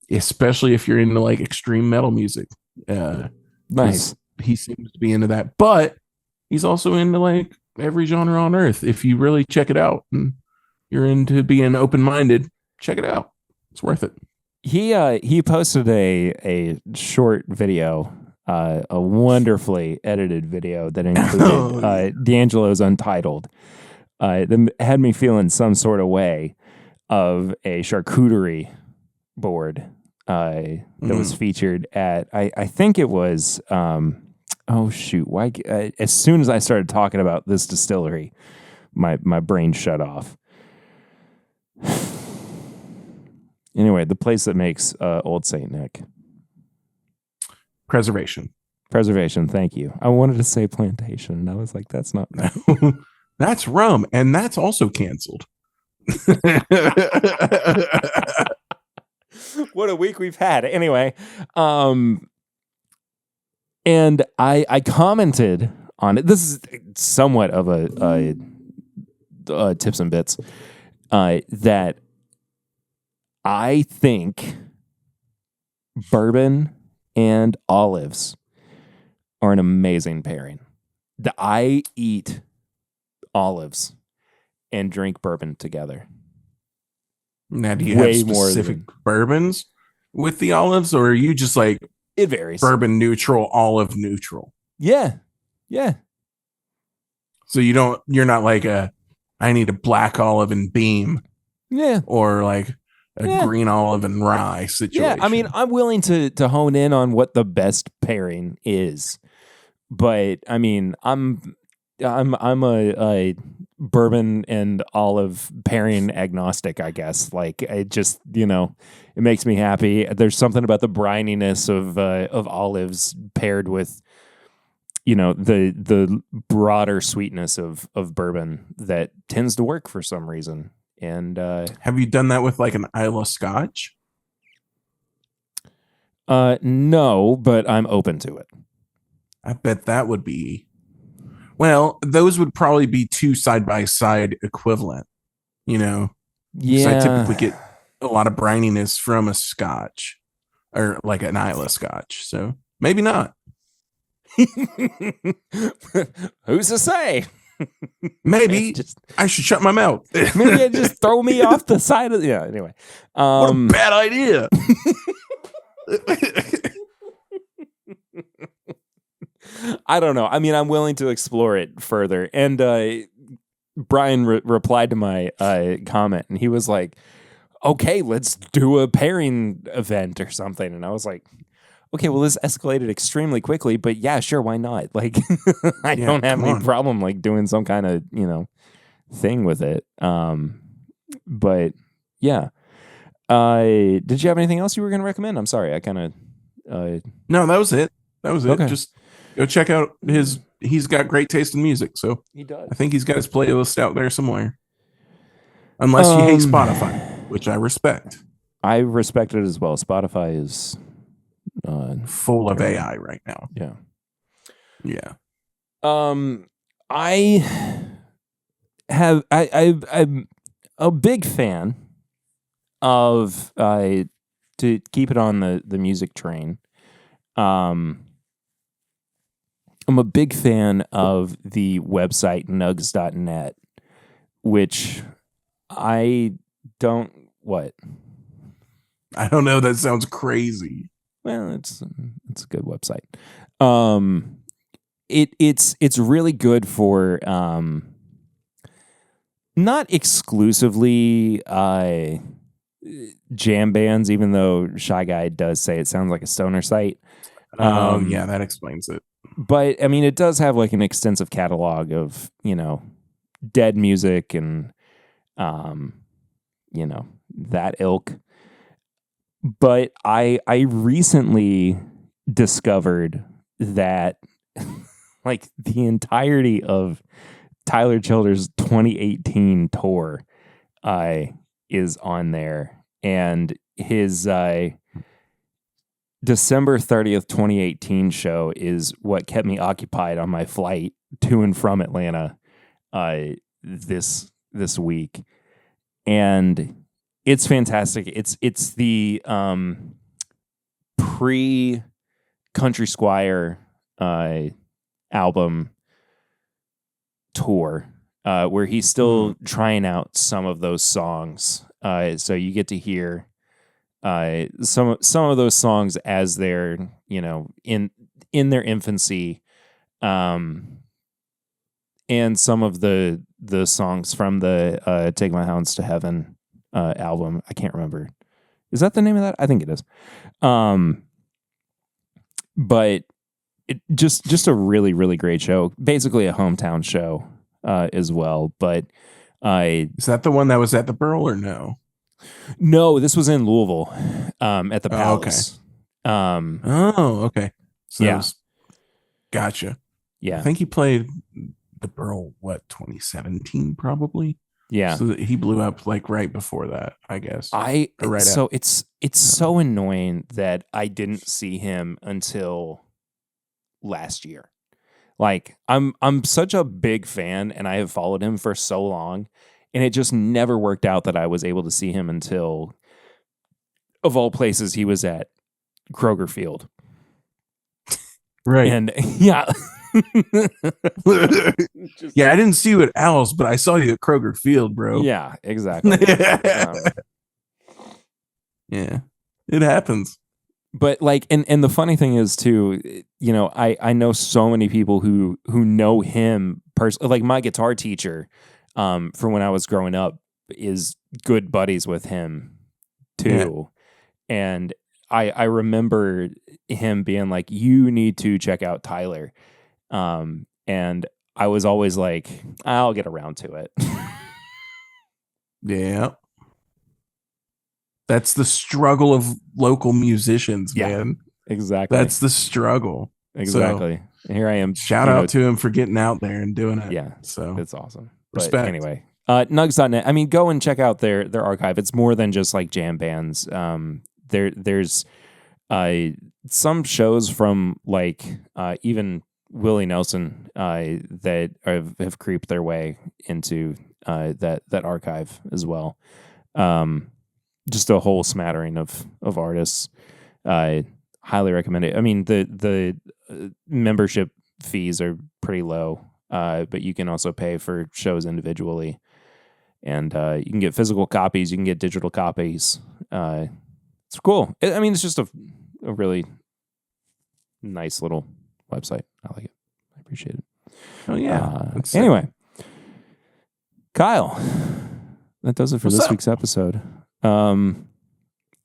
Especially if you're into like extreme metal music. Nice. He seems to be into that, but he's also into like every genre on earth. If you really check it out and you're into being open-minded, check it out. It's worth it. He posted a short video, a wonderfully edited video that included D'Angelo's Untitled. That had me feeling some sort of way of a charcuterie board that was featured at I think it was as soon as I started talking about this distillery, my brain shut off. Anyway, the place that makes Old Saint Nick. Preservation. Thank you. I wanted to say Plantation, and I was like, that's not. That's rum, and that's also canceled. What a week we've had. Anyway, and I commented on it. This is somewhat of a tips and bits that I think bourbon and olives are an amazing pairing. I eat olives and drink bourbon together. Now, do you have specific bourbons with the olives, or are you just like it varies? Bourbon neutral, olive neutral. Yeah. So you're not like I need a black olive and beam. Yeah. Or like a green olive and rye situation. Yeah, I mean, I'm willing to hone in on what the best pairing is, but I mean, I'm a bourbon and olive pairing agnostic, I guess. Like, it just, it makes me happy. There's something about the brininess of olives paired with, the broader sweetness of bourbon that tends to work for some reason. And have you done that with like an Islay Scotch? No, but I'm open to it. I bet that would be. Well, those would probably be two side-by-side equivalent, Yeah. I typically get a lot of brininess from a Scotch or like an Islay Scotch. So maybe not. Who's to say? Maybe I should shut my mouth. Maybe I just throw me off the side of anyway. What a bad idea. I don't know. I mean, I'm willing to explore it further. And Brian replied to my comment, and he was like, okay, let's do a pairing event or something. And I was like, okay, well, this escalated extremely quickly, but yeah, sure, why not? Like, I don't have any problem like doing some kind of, thing with it. But yeah. Did you have anything else you were going to recommend? I'm sorry. I kind of, no, that was it. Okay. Just go check out he's got great taste in music. So he does. I think he's got his playlist out there somewhere. Unless you hate Spotify, which I respect. I respect it as well. Spotify is full of AI right now. Yeah. Yeah. I'm a big fan of to keep it on the music train. I'm a big fan of the website nugs.net, which I don't what? I don't know. That sounds crazy. Well, it's a good website. It's really good for not exclusively jam bands, even though Shy Guy does say it sounds like a stoner site. Yeah, that explains it. But I mean, it does have like an extensive catalog of dead music and that ilk. But I recently discovered that like the entirety of Tyler Childers' 2018 tour is on there, and his December 30th, 2018 show is what kept me occupied on my flight to and from Atlanta this week. And it's fantastic. It's the pre Country Squire album tour where he's still trying out some of those songs. So you get to hear some of those songs as they're in their infancy, and some of the songs from the Take My Hounds to Heaven album. I can't remember. Is that the name of that? I think it is. But it just a really, really great show. Basically a hometown show as well. But is that the one that was at the Burl or no? No, this was in Louisville at the Palace. Okay. So yeah. Gotcha. Yeah. I think he played the Burl, 2017 probably? Yeah. So he blew up like right before that, I guess. It's so annoying that I didn't see him until last year. Like I'm such a big fan and I have followed him for so long, and it just never worked out that I was able to see him until, of all places, he was at Kroger Field. Right. And yeah. Yeah, I didn't see you at Owls, but I saw you at Kroger Field, bro. Yeah, exactly. Yeah, it happens. But like, and the funny thing is too, I know so many people who know him personally. Like my guitar teacher, from when I was growing up, is good buddies with him too, and I remember him being like, "You need to check out Tyler." And I was always like, I'll get around to it. Yeah. That's the struggle of local musicians, man. Exactly. That's the struggle. Exactly. So, here I am. Shout out to him for getting out there and doing it. Yeah. So it's awesome. Respect. But anyway, nugs.net. I mean, go and check out their archive. It's more than just like jam bands. There's some shows from like even Willie Nelson that have creeped their way into that archive as well. Just a whole smattering of artists. I highly recommend it. I mean, the membership fees are pretty low. but you can also pay for shows individually. And you can get physical copies. You can get digital copies. It's cool. I mean, it's just a really nice little website. I like it. I appreciate it. Oh, yeah. Anyway, Kyle, that does it for this week's episode. I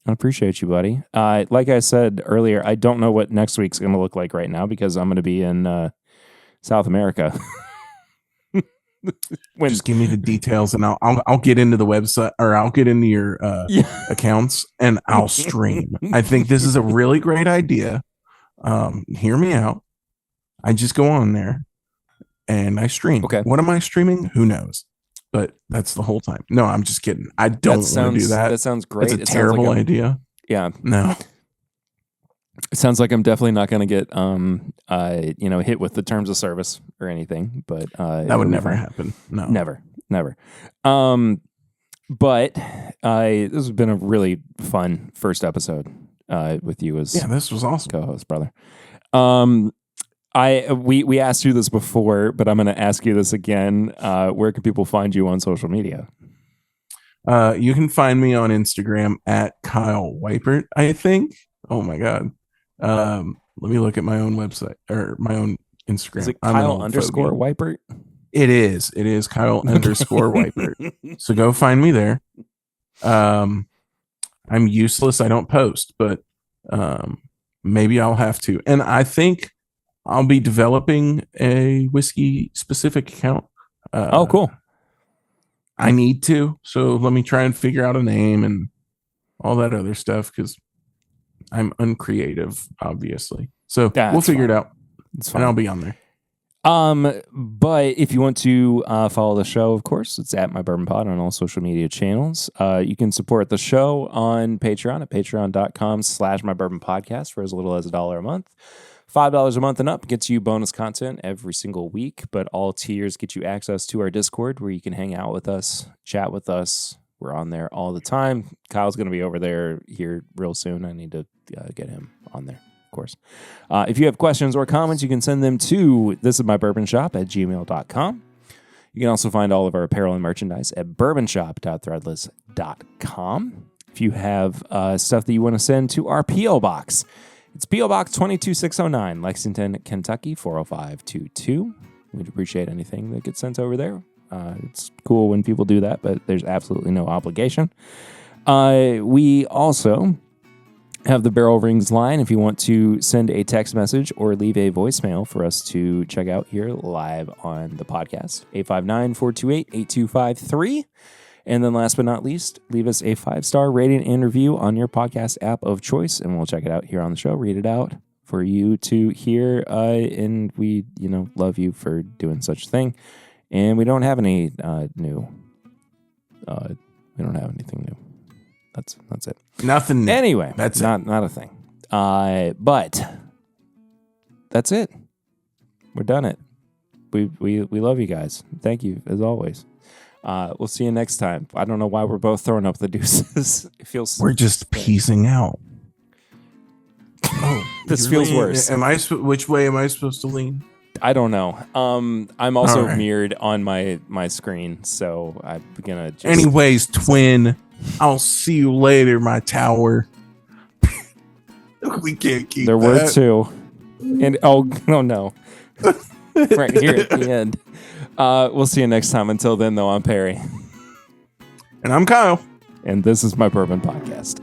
appreciate you, buddy. Like I said earlier, I don't know what next week's going to look like right now because I'm going to be in South America. Just give me the details and I'll get into the website, or I'll get into your accounts and I'll stream. I think this is a really great idea. Hear me out. I just go on there and I stream. Okay. What am I streaming? Who knows? But that's the whole time. No, I'm just kidding. I don't want to do that. That sounds great. It's a terrible idea. Yeah. No. It sounds like I'm definitely not going to get, hit with the terms of service or anything, but that would never happen. No, never. But this has been a really fun first episode with you as this was awesome co-host, brother. We asked you this before, but I'm going to ask you this again. Where can people find you on social media? You can find me on Instagram at Kyle Weipert, I think. Oh my God. Let me look at my own website or my own Instagram. Is it Kyle _ Weipert? It is Kyle _ Weipert. So go find me there. I'm useless. I don't post, but maybe I'll have to. And I think I'll be developing a whiskey specific account. Oh, cool. I need to. So let me try and figure out a name and all that other stuff because I'm uncreative, obviously. So we'll figure it out. And I'll be on there. But if you want to follow the show, of course, it's at My Bourbon Pod on all social media channels. You can support the show on Patreon at patreon.com/My Bourbon Podcast for as little as $1 a month. $5 a month and up gets you bonus content every single week, but all tiers get you access to our Discord where you can hang out with us, chat with us. We're on there all the time. Kyle's going to be over there here real soon. I need to get him on there, of course. If you have questions or comments, you can send them to thisismybourbonshop@gmail.com. You can also find all of our apparel and merchandise at bourbonshop.threadless.com. If you have stuff that you want to send to our P.O. Box, it's P.O. Box 22609, Lexington, Kentucky, 40522. We'd appreciate anything that gets sent over there. It's cool when people do that, but there's absolutely no obligation. We also have the Barrel Rings line if you want to send a text message or leave a voicemail for us to check out here live on the podcast. 859-428-8253. And then last but not least, leave us a 5-star rating and review on your podcast app of choice, and we'll check it out here on the show, read it out for you to hear. And we, love you for doing such a thing. And we don't have any new. We don't have anything new. That's it. Nothing new. Anyway, that's not a thing. But that's it. We're done it. We love you guys. Thank you as always. We'll see you next time. I don't know why we're both throwing up the deuces. It feels we're just piecing out. Oh, this feels worse. Which way am I supposed to lean? I don't know. I'm also mirrored on my screen, so I'm gonna. Anyways, twin, I'll see you later, my tower. We can't keep. There were two, and oh no, right here at the end. We'll see you next time. Until then, though, I'm Perry. And I'm Kyle. And this is My Bourbon Podcast.